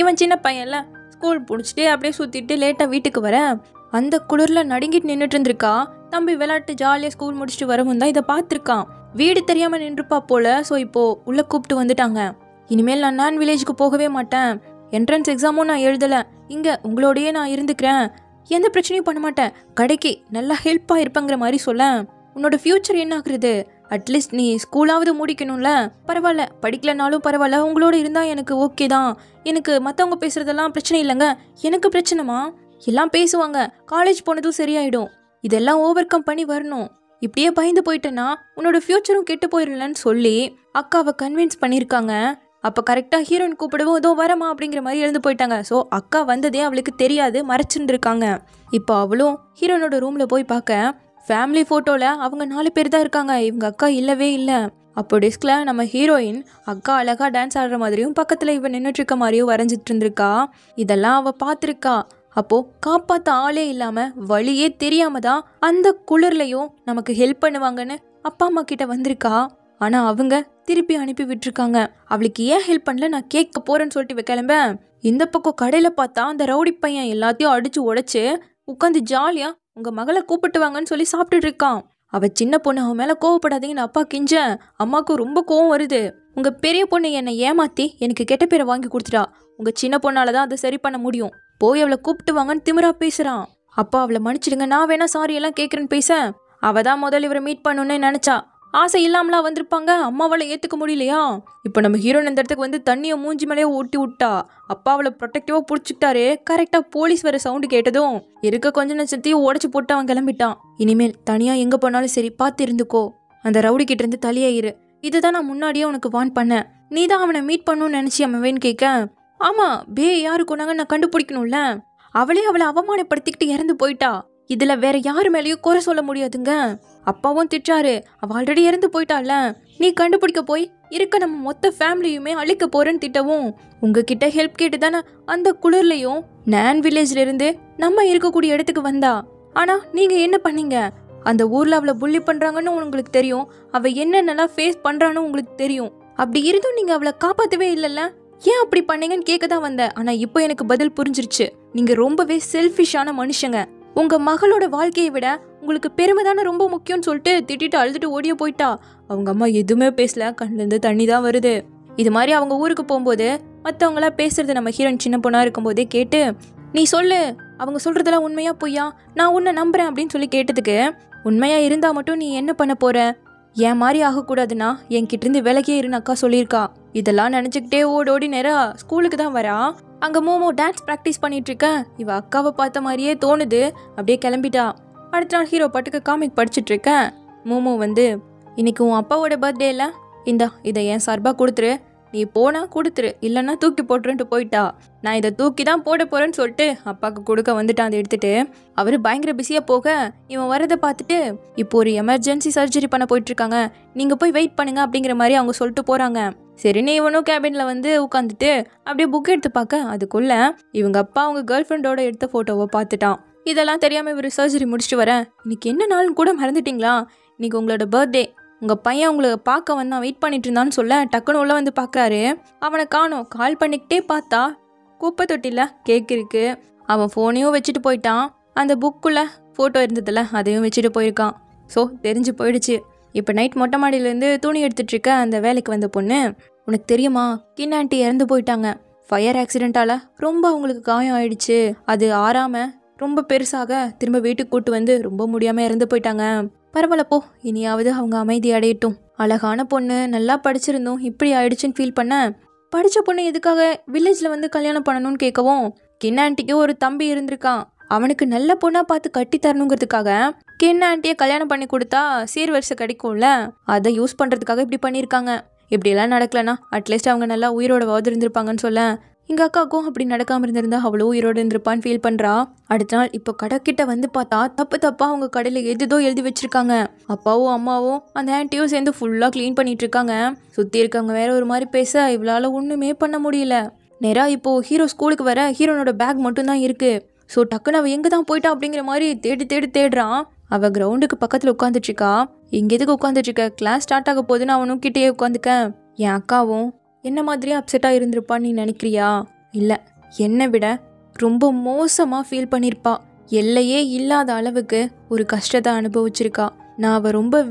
இவன் சின்ன பையன்ல ஸ்கூல் பிடிச்சிட்டு அப்படியே சுற்றிட்டு லேட்டாக வீட்டுக்கு வர அந்த குளிரில் நடுங்கிட்டு நின்றுட்டு இருந்திருக்கா. தம்பி விளையாட்டு ஜாலியாக ஸ்கூல் முடிச்சுட்டு வரவும் தான் இதை பார்த்துருக்கான். வீடு தெரியாமல் நின்றுப்பா போல. ஸோ இப்போது உள்ளே கூப்பிட்டு வந்துட்டாங்க. இனிமேல் நான் வில்லேஜுக்கு போகவே மாட்டேன், என்ட்ரன்ஸ் எக்ஸாமும் நான் எழுதலை, இங்கே உங்களோடையே நான் இருந்துக்கிறேன், எந்த பிரச்சனையும் பண்ண மாட்டேன், கடைக்கு நல்லா ஹெல்ப்பாக இருப்பேங்கிற மாதிரி சொல்ல உன்னோட ஃப்யூச்சர் என்ன ஆகுறது, அட்லீஸ்ட் நீ ஸ்கூலாவது முடிக்கணும்ல, பரவாயில்ல படிக்கலனாலும் பரவாயில்ல, உங்களோட இருந்தால் எனக்கு ஓகே தான், எனக்கு மற்றவங்க பேசுகிறதெல்லாம் பிரச்சனை இல்லைங்க, எனக்கு பிரச்சனைமா எல்லாம் பேசுவாங்க, காலேஜ் போனதும் சரியாயிடும், இதெல்லாம் ஓவர் கம் பண்ணி வரணும், இப்படியே பயந்து போயிட்டேன்னா உன்னோட ஃப்யூச்சரும் கெட்டு போயிடலன்னு சொல்லி அக்காவை கன்வின்ஸ் பண்ணியிருக்காங்க. அப்போ கரெக்டாக ஹீரோயின் கூப்பிடவும் ஏதோ வரமா அப்படிங்கிற மாதிரி எழுந்து போயிட்டாங்க. ஸோ அக்கா வந்ததே அவளுக்கு தெரியாது, மறைச்சுட்டு இருக்காங்க. இப்போ அவளும் ஹீரோனோட ரூமில் போய் பார்க்க ஃபேமிலி ஃபோட்டோவில் அவங்க 4 பேர் தான் இருக்காங்க, இவங்க அக்கா இல்லவே இல்லை. அப்போ டெஸ்கில் நம்ம ஹீரோயின் அக்கா அழகாக டான்ஸ் ஆடுற மாதிரியும் பக்கத்தில் இவன் நின்றுட்டு இருக்க மாதிரியும் வரைஞ்சிட்டு இருந்திருக்கா. இதெல்லாம் அவள் பார்த்துருக்கா. அப்போ காப்பாற்ற ஆளே இல்லாமல் வழியே தெரியாம தான் அந்த குளிர்லையும் நமக்கு ஹெல்ப் பண்ணுவாங்கன்னு அப்பா அம்மா கிட்ட வந்திருக்கா. ஆனால் அவங்க திருப்பி அனுப்பி விட்டுருக்காங்க. அவளுக்கு ஏன் ஹெல்ப் பண்ணல நான் கேட்க போறேன்னு சொல்லிட்டு கிளம்ப இந்த பக்கம் கடையில் பார்த்தா அந்த ரவுடி பையன் எல்லாத்தையும் அடிச்சு உடைச்சு உட்காந்து ஜாலியா உங்க மகளை கூப்பிட்டு வாங்கன்னு சொல்லி சாப்பிட்டுட்டு இருக்கான். அவ சின்ன பொண்ணு, அவன் மேல கோவப்படாதீங்கன்னு அப்பா கிஞ்ச அம்மாவுக்கு ரொம்ப கோவம் வருது. உங்க பெரிய பொண்ணு என்னை ஏமாத்தி எனக்கு கெட்ட பேரை வாங்கி கொடுத்துட்டா, உங்க சின்ன பொண்ணாலதான் அதை சரி பண்ண முடியும், போய் அவளை கூப்பிட்டு வாங்கன்னு திமிரா பேசுறான். அப்பா அவளை மன்னிச்சிடுங்க, நான் வேணா சாரி எல்லாம் கேட்கறேன்னு பேச அவதான் முதல்ல இவரை மீட் பண்ணணும்னு நினைச்சா. ஆசை இல்லாமலா வந்திருப்பாங்க, அம்மாவால ஏத்துக்க முடியலையா. இப்போ நம்ம ஹீரோயின் இந்த இடத்துக்கு வந்து தண்ணியை மூஞ்சி மேலேயே ஊட்டி விட்டா. அப்பா அவளை ப்ரொடெக்டிவா பிடிச்சிக்கிட்டாரு. கரெக்டா போலீஸ் வர சவுண்டு கேட்டதும் இருக்க கொஞ்ச நட்சத்தையும் உடச்சு போட்டு அவன் கிளம்பிட்டான். இனிமேல் தனியா எங்க போனாலும் சரி பார்த்து இருந்துக்கோ, அந்த ரவுடி கிட்ட இருந்து தலையாயிரு, இதுதான் நான் முன்னாடியே உனக்கு வான் பண்ணேன், நீ தான் அவனை மீட் பண்ணணும்னு நினைச்சி அவன் வேன்னு கேட்க ஆமா பே யாரு கொண்டாங்க நான் கண்டுபிடிக்கணும்ல, அவளே அவளை அவமானப்படுத்திக்கிட்டு இறந்து போயிட்டா, இதில் வேற யாரு மேலேயும் குறை சொல்ல முடியாதுங்க. அப்பாவும் திட்டாரு, அவள் ஆல்ரெடி இறந்து போயிட்டால, நீ கண்டுபிடிக்க போய் இருக்க நம்ம மொத்த ஃபேமிலியுமே அழிக்க போறேன்னு திட்டவும் உங்ககிட்ட ஹெல்ப் கேட்டு தானே அந்த குளிர்லையும் நான் வில்லேஜ்ல இருந்து நம்ம இருக்கக்கூடிய இடத்துக்கு வந்தா. ஆனா நீங்க என்ன பண்ணீங்க? அந்த ஊர்ல அவளை புள்ளி பண்றாங்கன்னு உங்களுக்கு தெரியும், அவ என்னென்னலாம் ஃபேஸ் பண்றான்னு உங்களுக்கு தெரியும். அப்படி இருந்தும் நீங்க அவளை காப்பாற்றவே இல்லைல்ல, ஏன் அப்படி பண்ணீங்கன்னு கேட்க தான் வந்தேன். ஆனா இப்போ எனக்கு பதில் புரிஞ்சிருச்சு. நீங்க ரொம்பவே செல்ஃபிஷான மனுஷங்க. உங்க மகளோட வாழ்க்கையை விட உங்களுக்கு பெருமை தானே ரொம்ப முக்கியம்னு சொல்லிட்டு திட்டிட்டு அழுதுட்டு ஓடிய போயிட்டா. அவங்க அம்மா எதுவுமே பேசல, கண்ணிலேருந்து தண்ணி தான் வருது. இது மாதிரி அவங்க ஊருக்கு போகும்போது மற்றவங்களா பேசுறது நம்ம ஹீரோயின் சின்ன பொண்ணா இருக்கும்போதே கேட்டு, நீ சொல்லு அவங்க சொல்றதெல்லாம் உண்மையா பொய்யா, நான் உன்னை நம்புறேன் அப்படின்னு சொல்லி கேட்டதுக்கு, உண்மையா இருந்தா மட்டும் நீ என்ன பண்ண போற, ஏன் மாதிரி ஆகக்கூடாதுன்னா என்கிட்ட இருந்து விலகியே இருன்னு அக்கா சொல்லியிருக்கா. இதெல்லாம் நினைச்சுக்கிட்டே ஓடோடி நேரா ஸ்கூலுக்கு தான் வரா. அங்க மோமோ டான்ஸ் ப்ராக்டிஸ் பண்ணிட்டு இருக்க. இவ அக்காவை பார்த்த மாதிரியே தோணுது, அப்படியே கிளம்பிட்டா. அடுத்த நாள் ஹீரோ பாட்டுக்கு காமிக் படிச்சுட்டு இருக்க. மோமோ வந்து, இன்னைக்கு உன் அப்பாவோட பர்த்டே இல்லை, இந்தா இதை என் சார்பா கொடுத்துரு, நீ போனா கொடுத்துரு, இல்லைன்னா தூக்கி போட்டுருன்ட்டு போயிட்டா. நான் இதை தூக்கி தான் போட போறேன்னு சொல்லிட்டு அப்பாவுக்கு கொடுக்க வந்துட்டான். அதை எடுத்துட்டு அவரு பயங்கர பிஸியா போக இவன் வரதை பார்த்துட்டு, இப்போ ஒரு எமர்ஜென்சி சர்ஜரி பண்ண போயிட்டு இருக்காங்க, நீங்க போய் வெயிட் பண்ணுங்க அப்படிங்கிற மாதிரி அவங்க சொல்லிட்டு போறாங்க. சரின்னு இவனும் கேபின்ல வந்து உட்காந்துட்டு அப்படியே புக் எடுத்து பார்க்க, அதுக்குள்ள இவங்க அப்பா அவங்க கேர்ள் ஃப்ரெண்டோட எடுத்த போட்டோவை பார்த்துட்டான். இதெல்லாம் தெரியாம இவர் சர்ஜரி முடிச்சுட்டு வர, இன்னைக்கு என்ன நாள்னு கூட மறந்துட்டீங்களா, இன்னைக்கு உங்களோட பர்த்டே, உங்க பையன் உங்களை பார்க்க வந்தான், வெயிட் பண்ணிட்டு இருந்தான்னு சொல்ல டக்குன்னு உள்ள வந்து பார்க்குறாரு. அவனை காணோம். கால் பண்ணிக்கிட்டே பார்த்தா குப்பை தொட்டில கேக் இருக்கு. அவன் ஃபோனையும் வச்சுட்டு போயிட்டான். அந்த புக்குள்ள ஃபோட்டோ இருந்ததில்ல அதையும் வச்சுட்டு போயிருக்கான். ஸோ தெரிஞ்சு போயிடுச்சு. இப்போ நைட் மொட்டை மாடியிலேருந்து துணி எடுத்துட்டு இருக்க அந்த வேலைக்கு வந்த பொண்ணு, உனக்கு தெரியுமா கின் ஆண்டி இறந்து போயிட்டாங்க, ஃபயர் ஆக்சிடென்ட்டால ரொம்ப அவங்களுக்கு காயம் ஆயிடுச்சு, அது ஆறாம ரொம்ப பெருசாக திரும்ப வீட்டுக்கு கூட்டு வந்து ரொம்ப முடியாம இறந்து போயிட்டாங்க. பரவாயில்ல போ, இனியாவது அவங்க அமைதி அடையட்டும். அழகான பொண்ணு, நல்லா படிச்சிருந்தோம், இப்படி ஆயிடுச்சுன்னு ஃபீல் பண்ண, படித்த பொண்ணு எதுக்காக வில்லேஜில் வந்து கல்யாணம் பண்ணணும்னு கேட்கவும், கின் ஆண்டிக்கு ஒரு தம்பி இருந்திருக்கான், அவனுக்கு நல்ல பொண்ணாக பார்த்து கட்டி தரணுங்கிறதுக்காக கின் ஆண்டியை கல்யாணம் பண்ணி கொடுத்தா சீர்வரிசை கிடைக்கும்ல, அதை யூஸ் பண்ணுறதுக்காக இப்படி பண்ணியிருக்காங்க. இப்படியெல்லாம் நடக்கலன்னா அட்லீஸ்ட் அவங்க நல்லா உயிரோட இருந்திருப்பாங்கன்னு சொல்ல, எங்கள் அக்காவுக்கும் அப்படி நடக்காமல் இருந்திருந்தா அவ்வளோ உயிரோடு இருந்திருப்பான்னு ஃபீல் பண்ணுறா. அடுத்த நாள் இப்போ கடைக்கிட்ட வந்து பார்த்தா தப்பாக அவங்க கடையில் எதுதோ எழுதி வச்சிருக்காங்க. அப்பாவும் அம்மாவும் அந்த ஆன்ட்டியும் சேர்ந்து ஃபுல்லாக க்ளீன் பண்ணிட்டு இருக்காங்க. சுற்றி இருக்கவங்க வேற ஒரு மாதிரி பேச இவளால் ஒன்றுமே பண்ண முடியல. நேராக இப்போது ஹீரோ ஸ்கூலுக்கு வர ஹீரோனோட பேக் மட்டும்தான் இருக்குது. ஸோ டக்குன்னு அவள் எங்கே தான் போயிட்டா அப்படிங்கிற மாதிரி தேடுறான். அவள் கிரவுண்டுக்கு பக்கத்தில் உட்காந்துட்ருக்கா. இங்கே எதுக்கு உட்காந்துட்ருக்க, கிளாஸ் ஸ்டார்ட் ஆக போகுதுன்னு அவனும் கிட்டேயே உட்காந்துக்க. என் அக்காவும் என்ன மாதிரியே அப்செட்டாக இருந்திருப்பான்னு நீ நினைக்கிறியா? இல்லை, என்னை விட ரொம்ப மோசமாக ஃபீல் பண்ணியிருப்பா. எல்லையே இல்லாத அளவுக்கு ஒரு கஷ்டத்தை அனுபவிச்சிருக்கா. நான் அவள் ரொம்ப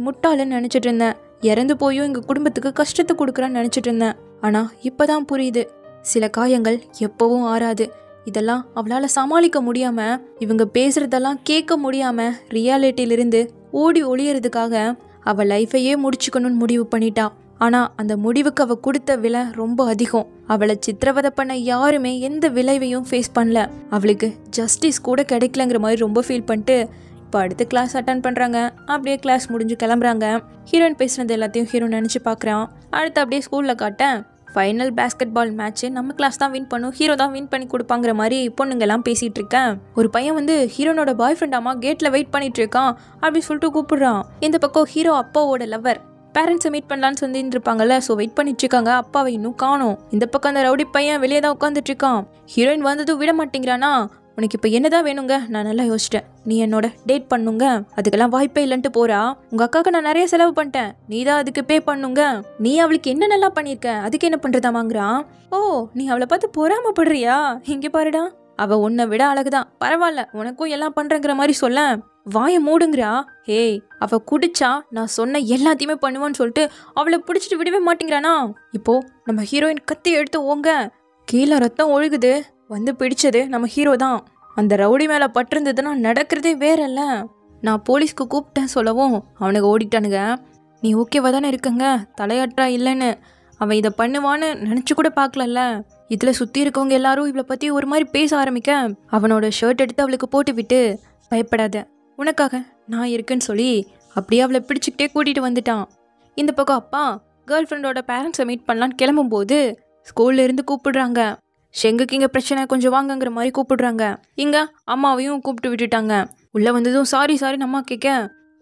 முட்டாளுன்னு நினச்சிட்டு இருந்தேன். இறந்து போயும் எங்கள் குடும்பத்துக்கு கஷ்டத்தை கொடுக்குறான்னு நினச்சிட்டு இருந்தேன். ஆனால் இப்போ தான் புரியுது, சில காயங்கள் எப்போவும் ஆறாது. இதெல்லாம் அவளால் சமாளிக்க முடியாமல், இவங்க பேசுகிறதெல்லாம் கேட்க முடியாமல் ரியாலிட்டியிலிருந்து ஓடி ஒளியறதுக்காக அவள் லைஃபையே முடிச்சுக்கணும்னு முடிவு பண்ணிட்டா. ஆனால் அந்த முடிவுக்கு அவள் கொடுத்த விலை ரொம்ப அதிகம். அவளை சித்திரவதை பண்ண யாருமே எந்த விளைவையும் ஃபேஸ் பண்ணல. அவளுக்கு ஜஸ்டிஸ் கூட கிடைக்கலங்கிற மாதிரி ரொம்ப ஃபீல் பண்ணிட்டு இப்போ அடுத்து கிளாஸ் அட்டன் பண்ணுறாங்க. அப்படியே கிளாஸ் முடிஞ்சு கிளம்புறாங்க. ஹீரோயின் பேசுனது எல்லாத்தையும் ஹீரோ நினச்சி பார்க்குறான். அடுத்து அப்படியே ஸ்கூலில் காட்டேன், ஃபைனல் பேஸ்கெட் பால் மேட்ச்சு நம்ம கிளாஸ் தான் வின் பண்ணும், ஹீரோ தான் வின் பண்ணி கொடுப்பாங்கிற மாதிரி பொண்ணுங்கெல்லாம் பேசிகிட்டு இருக்கேன். ஒரு பையன் வந்து ஹீரோனோட பாய் ஃப்ரெண்டாமா கேட்டில் வெயிட் பண்ணிட்டு இருக்கான் அப்படின்னு சொல்லிட்டு கூப்பிடுறான். இந்த பக்கம் ஹீரோ அப்பாவோட லவர் பேரண்ட்ஸை மீட் பண்ணலான்னு சொல்லிட்டு இருப்பாங்கல்ல, ஸோ வெயிட் பண்ணிட்டு இருக்காங்க. அப்பாவை இன்னும் காணோம். இந்த பக்கம் அந்த ரவுடி பையன் வெளியே தான் உட்காந்துட்டு இருக்கான். ஹீரோயின் வந்ததும் விட மாட்டேங்கிறானா, உனக்கு இப்போ என்னதான் வேணுங்க, நான் நல்லா யோசிச்சிட்டேன், நீ என்னோட டேட் பண்ணுங்க, அதுக்கெல்லாம் வாய்ப்பே இல்லைன்ட்டு போறா. உங்க அக்காவுக்கு நான் நிறைய செலவு பண்ணிட்டேன், நீ தான் அதுக்கு பே பண்ணுங்க, நீ அவளுக்கு என்ன நல்லா பண்ணியிருக்க, அதுக்கு என்ன பண்றதாமாங்கிறான். ஓ, நீ அவளை பார்த்து பொறாமப்படுறியா, இங்கே பாருடா, அவ உன்னை விட அழகுதான், பரவாயில்ல, உனக்கும் எல்லாம் பண்றங்கிற மாதிரி சொல்ல வாயை மூடுங்கிறா. ஹேய், அவ குடிச்சா நான் சொன்ன எல்லாத்தையுமே பண்ணுவான்னு சொல்லிட்டு அவளை பிடிச்சிட்டு விடவே மாட்டேங்கிறானா. இப்போ நம்ம ஹீரோயின் கத்தி எடுத்து ஓங்க, கீழே ரத்தம் ஒழுகுது. வந்து பிடிச்சது நம்ம ஹீரோ தான். அந்த ரவுடி மேலே பட்டிருந்ததுன்னா நடக்கிறதே வேறல்ல. நான் போலீஸ்க்கு கூப்பிட்டேன் சொல்லவும் அவனுக்கு ஓடிட்டானுங்க. நீ ஓகேவா தானே இருக்குங்க, தலையாற்றா இல்லைன்னு. அவன் இதை பண்ணுவான்னு நினச்சி கூட பார்க்கலல்ல. இதில் சுற்றி இருக்கவங்க எல்லாரும் இவளை பற்றி ஒரு மாதிரி பேச ஆரம்பிக்க அவனோட ஷர்ட் எடுத்து அவளுக்கு போட்டு விட்டு, பயப்படாத, உனக்காக நான் இருக்குன்னு சொல்லி அப்படியே அவளை பிடிச்சிக்கிட்டே கூட்டிகிட்டு வந்துட்டான். இந்த பக்கம் அப்பா கேர்ள் ஃப்ரெண்டோட பேரண்ட்ஸை மீட் பண்ணலான்னு கிளம்பும்போது ஸ்கூல்ல இருந்து கூப்பிடுறாங்க. ஷெங்குக்கு இங்கே பிரச்சனை, கொஞ்சம் வாங்கங்கிற மாதிரி கூப்பிடுறாங்க. இங்கே அம்மாவையும் கூப்பிட்டு விட்டுட்டாங்க. உள்ளே வந்ததும் சாரி அம்மா கேட்க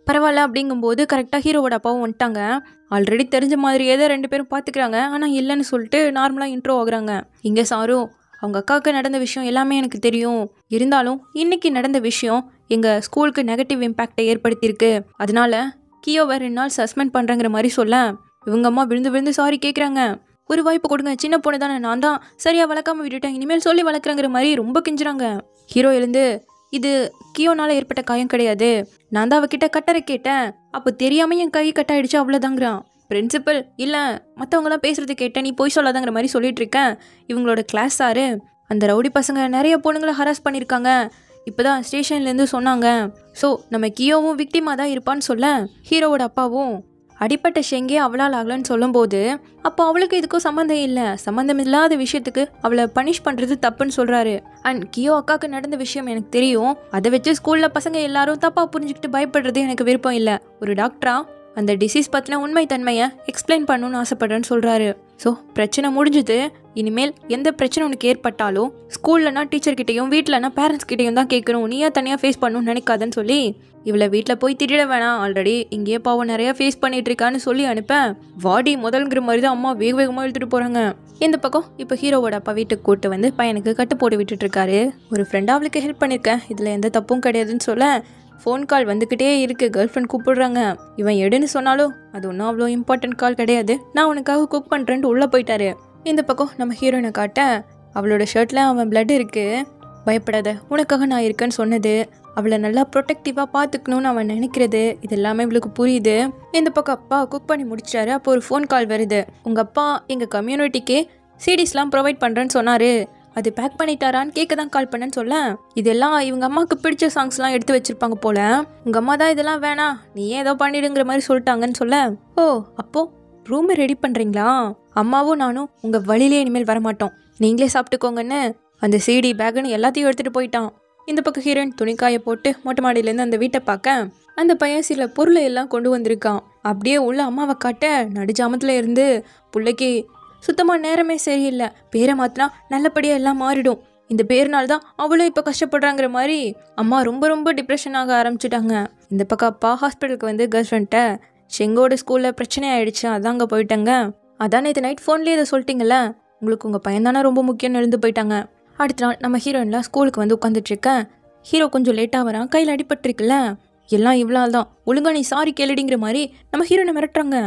பரவாயில்ல அப்படிங்கும்போது கரெக்டாக ஹீரோவோட அப்பாவும் வந்துட்டாங்க. ஆல்ரெடி தெரிஞ்ச மாதிரியே தான் 2 பேரும் பார்த்துக்கிறாங்க. ஆனால் இல்லைன்னு சொல்லிட்டு நார்மலாக இன்ட்ரோ ஆகுறாங்க. இங்கே சாரும் அவங்க அக்காவுக்கு நடந்த விஷயம் எல்லாமே எனக்கு தெரியும், இருந்தாலும் இன்னைக்கு நடந்த விஷயம் எங்கள் ஸ்கூலுக்கு நெகட்டிவ் இம்பேக்டை ஏற்படுத்தியிருக்கு, அதனால கியோவை 2 நாள் சஸ்பெண்ட் பண்ணுறங்கிற மாதிரி சொல்ல இவங்க அம்மா விழுந்து சாரி கேட்குறாங்க. ஒரு வாய்ப்பு கொடுங்க, சின்ன பொண்ணு தானே, நான் தான் சரியாக வளர்க்காம விட்டுட்டேன், இனிமேல் சொல்லி வளர்க்குறங்கிற மாதிரி ரொம்ப கெஞ்சுறாங்க. ஹீரோ எழுந்து இது கியோனால ஏற்பட்ட காயம் கிடையாது, நான் தான் அவகிட்ட கட்டரை கேட்டேன், அப்போ தெரியாமல் என் கை கட்டாயிடுச்சு அவ்வளோதாங்கிறான். பிரின்சிபல் இல்லை மற்றவங்களாம் பேசுறது கேட்டேன், நீ போய் சொல்லாதாங்கிற மாதிரி சொல்லிட்டு இருக்கேன். இவங்களோட கிளாஸ் சாரு அந்த ரவுடி பசங்க நிறைய பொண்ணுங்களை ஹராஸ் பண்ணியிருக்காங்க, இப்போதான் ஸ்டேஷன்லேருந்து சொன்னாங்க, ஸோ நம்ம கியோவும் விக்டிமாக தான் இருப்பான்னு சொல்ல ஹீரோவோட அப்பாவும் அடிப்பட்ட ஷெங்கே அவளால் ஆகலன்னு சொல்லும்போது அப்போ அவளுக்கு இதுக்கும் சம்மந்தம் இல்லை, சம்மந்தம் இல்லாத விஷயத்துக்கு அவளை பனிஷ் பண்ணுறது தப்புன்னு சொல்கிறாரு. அண்ட் கியோ அக்காவுக்கு நடந்த விஷயம் எனக்கு தெரியும், அதை வச்சு ஸ்கூலில் பசங்க எல்லாரும் தப்பாக புரிஞ்சுக்கிட்டு பயப்படுறது எனக்கு விருப்பம் இல்லை, ஒரு டாக்டரா அந்த டிசீஸ் பற்றின உண்மை தன்மையை எக்ஸ்பிளைன் பண்ணணும்னு ஆசைப்படுறேன்னு சொல்கிறாரு. ஸோ பிரச்சனை முடிஞ்சுது, இனிமேல் எந்த பிரச்சனை உனக்கு ஏற்பட்டாலும் ஸ்கூல்லனா டீச்சர்கிட்டையும் வீட்டிலனா பேரண்ட்ஸ் கிட்டையும் தான் கேட்கணும், நீயா தனியாக ஃபேஸ் பண்ணணும்னு நினைக்காதன்னு சொல்லி இவளை வீட்டில் போய் திட்டிட வேணாம், ஆல்ரெடி இங்கேயே பாவம் நிறையா ஃபேஸ் பண்ணிட்டு இருக்கான்னு சொல்லி அனுப்ப வாடி முதல்ங்கிற மாதிரி தான் அம்மா வேகமாக இழுத்துட்டு போகிறாங்க. இந்த பக்கம் இப்போ ஹீரோவோட அப்பா வீட்டுக்கு கூட்டு வந்து பையனுக்கு கட்டு போட்டு விட்டுட்டு இருக்காரு. ஒரு ஃப்ரெண்டாக அவளுக்கு ஹெல்ப் பண்ணியிருக்கேன், இதில் எந்த தப்பும் கிடையாதுன்னு சொல்ல ஃபோன் கால் வந்துக்கிட்டே இருக்குது, கேர்ள் ஃப்ரெண்ட் கூப்பிடுறாங்க. இவன் எடுன்னு சொன்னாலும் அது ஒன்றும் அவ்வளோ இம்பார்ட்டன்ட் கால் கிடையாது, நான் உனக்காக குக் பண்ணுறேன்ட்டு உள்ளே போயிட்டாரு. இந்த பக்கம் நம்ம ஹீரோயினை காட்ட அவளோட ஷர்ட்டில் அவன் பிளட் இருக்குது, பயப்படாத உனக்காக நான் இருக்கேன்னு சொன்னது, அவளை நல்லா ப்ரொடெக்டிவாக பார்த்துக்கணுன்னு அவன் நினைக்கிறது, இது எல்லாமே இவளுக்கு புரியுது. இந்த பக்கம் அப்பா குக் பண்ணி முடிச்சிட்டாரு. அப்போ ஒரு ஃபோன் கால் வருது, உங்கள் அப்பா எங்கள் கம்யூனிட்டிக்கு சிடிஸ்லாம் ப்ரொவைட் பண்ணுறேன்னு சொன்னார், அது பேக் பண்ணிட்டாரான்னு கேட்க தான் கால் பண்ணேன்னு சொல்ல இதெல்லாம் இவங்க அம்மாவுக்கு பிடிச்ச சாங்ஸ்லாம் எடுத்து வச்சுருப்பாங்க போல், உங்கள் அம்மா தான் இதெல்லாம் வேணாம் நீ ஏதோ பண்ணிடுங்கிற மாதிரி சொல்லிட்டாங்கன்னு சொல்ல ஓ அப்போது ரூமை ரெடி பண்ணுறீங்களா, அம்மாவும் நானும் உங்கள் வழியிலே இனிமேல் வரமாட்டோம், நீங்களே சாப்பிட்டுக்கோங்கன்னு அந்த சிடி பேக்குன்னு எல்லாத்தையும் எடுத்துகிட்டு போயிட்டான். இந்த பக்கம் ஹீரோயின் துணிக்காயை போட்டு மொட்டை மாடியிலேருந்து அந்த வீட்டை பார்க்க அந்த பையன் சில பொருளை எல்லாம் கொண்டு வந்திருக்கான். அப்படியே உள்ள அம்மாவை காட்ட நடுஜாமத்தில் இருந்து பிள்ளைக்கு சுத்தமாக நேரமே சரியில்லை, பேரை மாற்றினா நல்லபடியாக எல்லாம் மாறிடும், இந்த பேர்னால்தான் அவளும் இப்போ கஷ்டப்படுறாங்கிற மாதிரி அம்மா ரொம்ப டிப்ரெஷன் ஆக ஆரம்பிச்சிட்டாங்க. இந்த பக்கம் அப்பா ஹாஸ்பிட்டலுக்கு வந்து கேர்ள் ஃப்ரெண்ட்டை ஷெங்கோட ஸ்கூலில் பிரச்சனை ஆகிடுச்சு, அதான் அங்கே போயிட்டாங்க, அதான் நேற்று நைட் ஃபோன்லேயே இதை சொல்லிட்டீங்கல்ல, உங்களுக்கு உங்கள் பையன் தானே ரொம்ப முக்கியம்னு எழுந்து போயிட்டாங்க. அடுத்த நாள் நம்ம ஹீரோயின்லாம் ஸ்கூலுக்கு வந்து உட்காந்துட்ருக்கேன். ஹீரோ கொஞ்சம் லேட்டாக வரான், கையில் அடிபட்டுருக்குல்ல, எல்லாம் இவ்வளோ தான், ஒழுங்கா நீ சாரி கேளுடிங்கிற மாதிரி நம்ம ஹீரோயினை மிரட்டுறாங்க.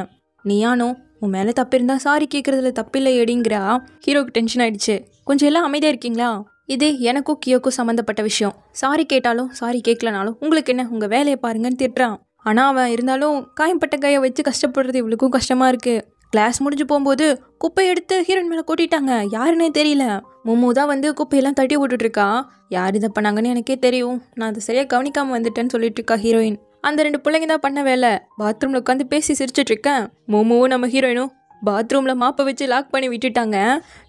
நீயானோ உன் மேலே தப்பு இருந்தால் சாரி கேட்குறதுல தப்பில்லை எடிங்கிறா. ஹீரோக்கு டென்ஷன் ஆகிடுச்சு, கொஞ்சம் எல்லாம் அமைதியாக இருக்கீங்களா, இது எனக்கும் கியோக்கும் சம்மந்தப்பட்ட விஷயம், சாரி கேட்டாலும் சாரி கேட்கலனாலும் உங்களுக்கு என்ன, உங்கள் வேலையை பாருங்கன்னு திட்டுறான். ஆனால் அவன் இருந்தாலும் காயம்பட்ட கையை வச்சு கஷ்டப்படுறது இவளுக்கும் கஷ்டமாக இருக்குது. கிளாஸ் முடிஞ்சு போகும்போது குப்பை எடுத்து ஹீரோயின் மேலே கொட்டிட்டாங்க, யாருன்னே தெரியல. மோமோ தான் வந்து குப்பையெல்லாம் தட்டி விட்டுட்ருக்கா, யார் இதை பண்ணாங்கன்னு எனக்கே தெரியும், நான் அதை சரியாக கவனிக்காமல் வந்துட்டேன்னு சொல்லிட்டு இருக்கா ஹீரோயின். அந்த 2 பிள்ளைங்க தான் பண்ண வேலை, பாத்ரூமில் உட்காந்து பேசி சிரிச்சிட்ருக்கேன். மோமோவும் நம்ம ஹீரோயினும் பாத்ரூமில் மாப்பை வச்சு லாக் பண்ணி விட்டுட்டாங்க.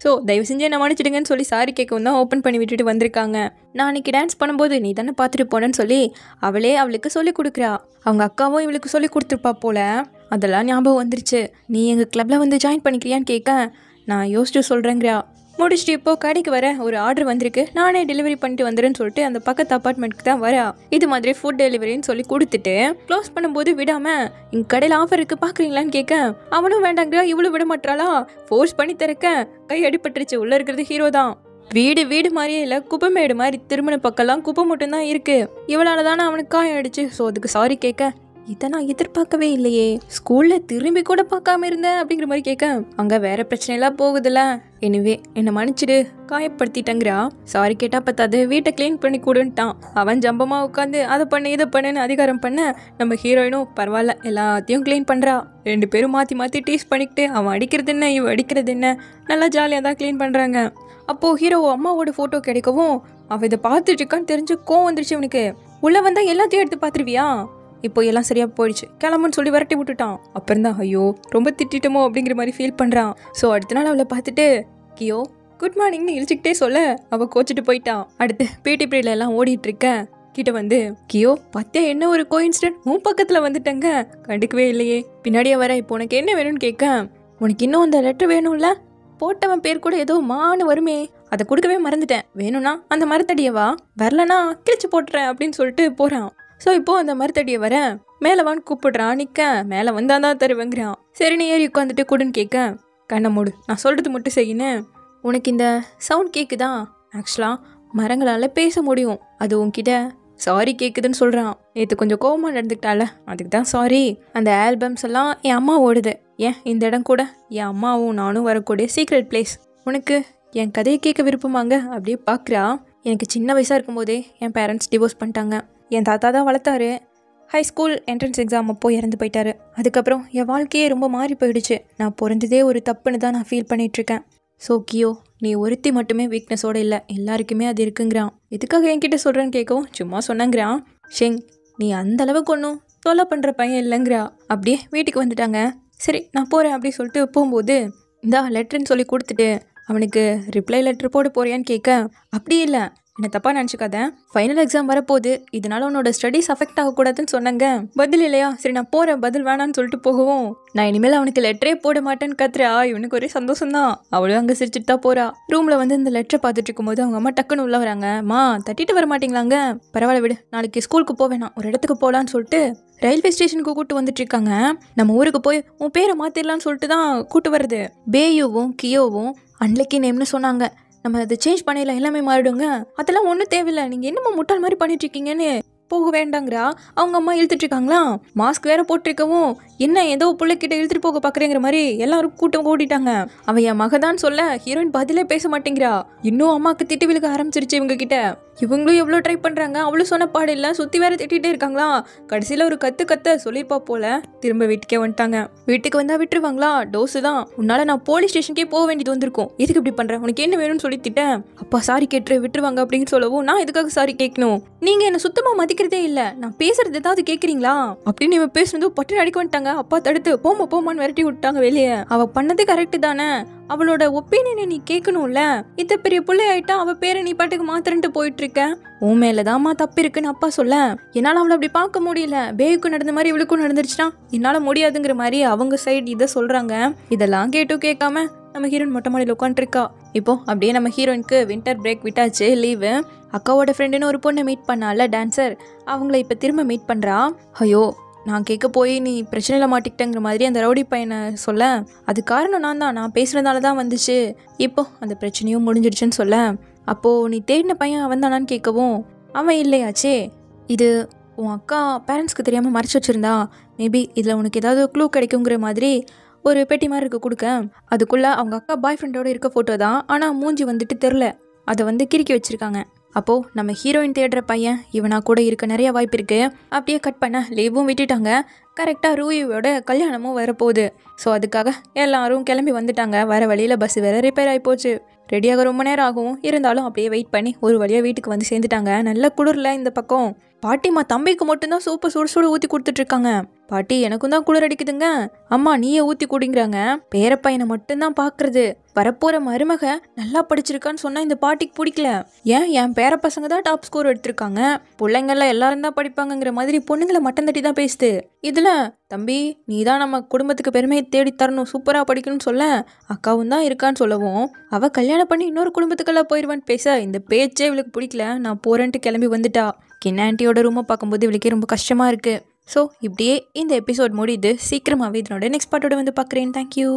ஸோ தயவு செஞ்சு என்ன மன்னிச்சிடுங்கன்னு சொல்லி சாரி கேட்கவும் தான் ஓப்பன் பண்ணி விட்டுட்டு வந்திருக்காங்க. நான் அன்றைக்கி டான்ஸ் பண்ணும்போது நீ தானே பார்த்துட்டு போனேன்னு சொல்லி அவளுக்கு சொல்லி கொடுக்குறா. அவங்க அக்காவும் இவளுக்கு சொல்லி கொடுத்துருப்பா போல், அதெல்லாம் ஞாபகம் வந்துருச்சு. நீ எங்கள் கிளப்பில் வந்து ஜாயின் பண்ணிக்கிறியான்னு கேட்க நான் யோசிச்சு சொல்கிறேங்கிறா. முடிச்சுட்டு இப்போது கடைக்கு வர ஒரு ஆர்டர் வந்திருக்கு, நானே டெலிவரி பண்ணிட்டு வந்துடுன்னு சொல்லிட்டு அந்த பக்கத்து அப்பார்ட்மெண்ட்டுக்கு தான் வரா. இது மாதிரி ஃபுட் டெலிவரின்னு சொல்லி கொடுத்துட்டு க்ளோஸ் பண்ணும்போது விடாமல் எங்கள் கடையில் ஆஃபர் இருக்குது பார்க்குறீங்களான்னு கேட்க அவனும் வேண்டாங்கிறா, இவ்வளோ விட மாட்டாளா, ஃபோர்ஸ் பண்ணி திறக்க கை அடிபட்டுருச்சு. உள்ளே இருக்கிறது ஹீரோ தான். வீடு மாதிரியே இல்லை, குப்பைமேடு மாதிரி திருமண பக்கம்லாம் குப்பை மட்டும்தான் இருக்குது. இவளால் தானே அவனுக்கு காயம் ஆயிடுச்சு. ஸோ அதுக்கு சாரி கேட்க இதை நான் எதிர்பார்க்கவே இல்லையே, ஸ்கூலில் திரும்பி கூட பார்க்காம இருந்தேன் அப்படிங்கிற மாதிரி கேட்க அங்கே வேற பிரச்சனைலாம் போகுதுல்ல, எனிவே என்னை மன்னிச்சிடு காயப்படுத்திட்டேங்கிறா. சாரி கேட்டால் பத்தாது வீட்டை க்ளீன் பண்ணி கொடுன்ட்டான். அவன் ஜம்பமாக உட்காந்து அதை பண்ணு இதை பண்ணுன்னு அதிகாரம் பண்ண நம்ம ஹீரோயினும் பரவாயில்ல எல்லாத்தையும் க்ளீன் பண்ணுறா. 2 பேரும் மாற்றி டீஸ் பண்ணிக்கிட்டு அவன் அடிக்கிறது என்ன இவன் அடிக்கிறது என்ன நல்லா ஜாலியாக தான் க்ளீன் பண்ணுறாங்க. அப்போது ஹீரோ அம்மாவோட ஃபோட்டோ கிடைக்கவும் அவள் இதை பார்த்துட்டு இருக்கான்னு தெரிஞ்சு கோவம் வந்துருச்சு இவனுக்கு. உள்ளே வந்தால் எல்லாத்தையும் எடுத்து பார்த்துருவியா, இப்போ எல்லாம் சரியாக போயிடுச்சு கிளம்புன்னு சொல்லி விரட்டி விட்டுட்டான். அப்புறம் தான் ஐயோ ரொம்ப திட்டமோ அப்படிங்கிற மாதிரி ஃபீல் பண்ணுறான். ஸோ அடுத்த நாள் அவளை பார்த்துட்டு கியோ குட் மார்னிங்னு இழிச்சிக்கிட்டே சொல்ல அவள் கோச்சிட்டு போயிட்டான். அடுத்து பிடி பீரியட்ல எல்லாம் ஓடிட்டுருக்க கிட்ட வந்து கியோ பார்த்தே என்ன ஒரு கோஇன்சிடென்ட் உன் பக்கத்தில் வந்துட்டேங்க, கண்டுக்கவே இல்லையே, பின்னாடியே வர, இப்போ உனக்கு என்ன வேணும்னு கேட்க உனக்கு இன்னும் அந்த லெட்டர் வேணும்ல, போட்டவன் பேர் கூட ஏதோ மானு வருமே அதை கொடுக்கவே மறந்துட்டேன், வேணும்னா அந்த மரத்தடியவா, வரலனா கிழிச்சு போட்டுறேன் அப்படின்னு சொல்லிட்டு போகிறான். ஸோ இப்போது அந்த மரத்தடியை வர மேலே வான்னு கூப்பிடுறான். நிற்க மேலே வந்தால் தான் தருவேங்கிறான். சரி நீ ஏறி உட்காந்துட்டு கூடுன்னு கேட்க, கண்ணை மூடு, நான் சொல்கிறது மட்டும் செய்யின்னு. உனக்கு இந்த சவுண்ட் கேட்குதா? ஆக்சுவலாக மரங்களால் பேச முடியும், அது உன்கிட்ட சாரி கேட்குதுன்னு சொல்கிறான். நேற்று கொஞ்சம் கோவமாக நடந்துக்கிட்டால, அதுக்கு தான் சாரி. அந்த ஆல்பம்ஸ் எல்லாம் என் அம்மா ஓடுது. ஏன் இந்த இடம் கூட என் அம்மாவும் நானும் வரக்கூடிய சீக்ரெட் பிளேஸ். உனக்கு என் கதையை கேட்க விருப்பமாங்க? அப்படியே பார்க்குறா. எனக்கு சின்ன வயசாக இருக்கும்போதே என் பேரண்ட்ஸ் டிவோர்ஸ் பண்ணிட்டாங்க. என் தாத்தா தான் வளர்த்தாரு. ஹை ஸ்கூல் என்ட்ரன்ஸ் எக்ஸாம் அப்போ இறந்து போயிட்டாரு. அதுக்கப்புறம் என் வாழ்க்கையே ரொம்ப மாறி போயிடுச்சு. நான் பிறந்ததே ஒரு தப்புன்னு தான் நான் ஃபீல் பண்ணிகிட்ருக்கேன். ஸோ கியோ, நீ ஒருத்தி மட்டுமே வீக்னஸோடு இல்லை, எல்லாருக்குமே அது இருக்குங்கிறான். எதுக்காக என்கிட்ட சொல்கிறேன்னு கேட்கவும் சும்மா சொன்னங்கிறான். ஷெங், நீ அந்த அளவுக்கு ஒன்றும் தொலை பண்ணுற பையன் இல்லைங்கிறா. அப்படியே வீட்டுக்கு வந்துட்டாங்க. சரி நான் போகிறேன் அப்படி சொல்லிட்டு போகும்போது, இந்தா லெட்டர்ன்னு சொல்லி கொடுத்துட்டு அவனுக்கு ரிப்ளை லெட்டர் போட போறியான்னு கேட்க, அப்படி இல்லை, என்னை தப்பாக நினச்சிக்காத, ஃபைனல் எக்ஸாம் வரப்போகுது, இதனால உன்னோட ஸ்டடீஸ் அஃபெக்ட் ஆகக்கூடாதுன்னு சொன்னாங்க. பதில் இல்லையா? சரி நான் போகிறேன், பதில் வேணான்னு சொல்லிட்டு போகவும், நான் இனிமேல் அவனுக்கு லெட்டரே போட மாட்டேன்னு கத்துறா. இவனுக்கு ஒரே சந்தோஷம்தான். அவளும் அங்கே சிரிச்சுட்டு தான் போகிறா. ரூமில் வந்து இந்த லெட்டரை பார்த்துட்டு இருக்கும்போது அவங்க அம்மா டக்குன்னு உள்ள வராங்க. மா தட்டிட்டு வர மாட்டீங்களாங்க? பரவாயில்ல விடு, நாளைக்கு ஸ்கூலுக்கு போவேணாம், ஒரு இடத்துக்கு போகலான்னு சொல்லிட்டு ரயில்வே ஸ்டேஷனுக்கு கூப்பிட்டு வந்துட்டு இருக்காங்க. நம்ம ஊருக்கு போய் உன் பேரை மாற்றிடலான்னு சொல்லிட்டு தான் கூப்பிட்டு வருது. பேயுவும் கியோவும் அன்லக்கி நேம்னு சொன்னாங்க. நம்ம அதை சேஞ்ச் பண்ணிடலாம், எல்லாமே மாறிடுங்க. அதெல்லாம் ஒன்றும் தேவையில்லை, நீங்கள் என்னமோ முட்டாள் மாதிரி பண்ணிட்டு இருக்கீங்கன்னு போக வேண்டாங்கிறா. அவங்க அம்மா இழுத்துட்டு இருக்காங்களா. மாஸ்க் வேற போட்டிருக்கவும், என்ன ஏதோ பிள்ளைக்கிட்ட இழுத்துட்டு போக பார்க்குறேங்கிற மாதிரி எல்லாரும் கூட்டம் கூட்டிட்டாங்க. அவன் என் மகதான் சொல்ல ஹீரோயின் பதிலே பேச மாட்டேங்கிறா. இன்னும் அம்மாவுக்கு திட்டு விழுக ஆரம்பிச்சிருச்சு இவங்க கிட்ட. இவங்களும் எவ்வளோ ட்ரை பண்ணுறாங்க, அவ்வளோ சொன்ன பாடு இல்லை, சுற்றி வேற திட்டிகிட்டே இருக்காங்களா. கடைசியில் ஒரு கத்த சொல்லியிருப்பா போல திரும்ப வீட்டுக்கே வந்துட்டாங்க. வீட்டுக்கு வந்தால் விட்டுருவாங்களா? டோஸு தான், உன்னால் நான் போலீஸ் ஸ்டேஷனுக்கே போக வேண்டியது வந்திருக்கும், எதுக்கு இப்படி பண்ணுறேன், உனக்கு என்ன வேணும்னு சொல்லி திட்டேன். அப்பா சாரி கேட்டு விட்டுருவாங்க அப்படின்னு சொல்லவும், நான் எதுக்காக சாரி கேட்கணும், நீங்கள் என்னை சுத்தமாக மதிக்கிறதே இல்லை, நான் பேசுறது ஏதாவது கேட்குறீங்களா அப்படின்னு இவன் பேசுனதும் பட்டு அடிக்க வந்துட்டாங்க. அப்பா தடுத்து போமான்னு விரட்டி விட்டாங்க வெளியே. அவள் பண்ணது கரெக்டு தானே, அவளோட ஒப்பீனியனை நீ கேட்கணும்ல. இத்த பெரிய பிள்ளை ஆயிட்டா அவ பேரை நீ பாட்டுக்கு மாத்திரன்ட்டு போயிட்டு இருக்க. உன் மேலதாம்மா தப்பு இருக்குன்னு அப்பா சொல்ல, என்னால் அவளை அப்படி பார்க்க முடியல. பேயுக்கும் நடந்த மாதிரி இவளுக்கும் நடந்துருச்சுன்னா என்னால் முடியாதுங்கிற மாதிரி அவங்க சைடு இதை சொல்றாங்க. இதெல்லாம் கேட்டும் கேட்காம நம்ம ஹீரோயின் மொட்டை மாடியில் உட்காந்துருக்கா. இப்போ அப்படியே நம்ம ஹீரோயினுக்கு வின்டர் பிரேக் விட்டாச்சு, லீவு. அக்காவோட ஃப்ரெண்டுன்னு ஒரு பொண்ணை மீட் பண்ணால டான்சர், அவங்கள இப்போ திரும்ப மீட் பண்ணுறா. ஐயோ நான் கேட்க போய் நீ பிரச்சனையில் மாட்டிக்கிட்டேங்கிற மாதிரி அந்த ரவுடி பையனை சொல்ல, அது காரணம் நான் பேசுனதால தான் வந்துச்சு, இப்போ அந்த பிரச்சனையும் முடிஞ்சிடுச்சுன்னு சொல்ல, அப்போது நீ தேடின பையன் அவன் தானான்னு கேட்கவும், அவன் இல்லையாச்சே, இது உன் அக்கா பேரண்ட்ஸ்க்கு தெரியாமல் மறைச்சி வச்சுருந்தா, மேபி இதில் உனக்கு ஏதாவது க்ளூ கிடைக்குங்கிற மாதிரி ஒரு பெட்டி மாதிரி இருக்க கொடுக்க, அதுக்குள்ளே அவங்க அக்கா பாய் ஃப்ரெண்டோடு இருக்க ஃபோட்டோ தான், ஆனால் மூஞ்சி வந்துட்டு தெரில, அதை வந்து கிறுக்கி வச்சுருக்காங்க. அப்போது நம்ம ஹீரோயின் தேடுற பையன் இவனா கூட இருக்க நிறைய வாய்ப்பு இருக்குது. அப்படியே கட் பண்ண லீவும் விட்டுட்டாங்க. கரெக்டாக ரூயோட கல்யாணமும் வரப்போகுது. ஸோ அதுக்காக எல்லாரும் கிளம்பி வந்துட்டாங்க. வர வழியில் பஸ் வேறு ரிப்பேர் ஆகிப்போச்சு. ரெடியாக ரொம்ப நேரம் ஆகும், இருந்தாலும் அப்படியே வெயிட் பண்ணி ஒரு வழியாக வீட்டுக்கு வந்து சேர்ந்துட்டாங்க. நல்ல குளிரில் இந்த பக்கம் பாட்டிம்மா தம்பிக்கு மட்டும்தான் சூப்பை சுடு ஊற்றி கொடுத்துட்ருக்காங்க. பாட்டி எனக்கும் தான் குளிர் அடிக்குதுங்க, அம்மா நீயே ஊற்றி குடிங்கிறாங்க. பேரப்பையனை மட்டும்தான் பார்க்குறது. வரப்போகிற மருமக நல்லா படிச்சிருக்கான்னு சொன்னால் இந்த பாட்டிக்கு பிடிக்கல. ஏன் என் பேரப்பசங்க தான் டாப் ஸ்கோர் எடுத்திருக்காங்க, பிள்ளைங்கள்லாம் எல்லாரும் தான் படிப்பாங்கங்கிற மாதிரி பொண்ணுங்களை மட்டம் தட்டி தான் பேசுது. இதில் தம்பி நீ தான் நம்ம குடும்பத்துக்கு பெருமையை தேடி தரணும், சூப்பராக படிக்கணும்னு சொல்ல, அக்காவும் தான் இருக்கான்னு சொல்லவும், அவள் கல்யாணம் பண்ணி இன்னொரு குடும்பத்துக்கெல்லாம் போயிடுவான்னு பேச இந்த பேச்சே இவளுக்கு பிடிக்கல. நான் போகிறேன்ட்டு கிளம்பி வந்துட்டா. கின்ன ஆண்டியோட ரூமை பார்க்கும்போது இவளுக்கே ரொம்ப கஷ்டமாக இருக்குது. ஸோ இப்படியே இந்த எபிசோட் முடியுது. சீக்கிரமாகவே இதனோட நெக்ஸ்ட் பார்ட்டோட வந்து பார்க்குறேன். தேங்க்யூ.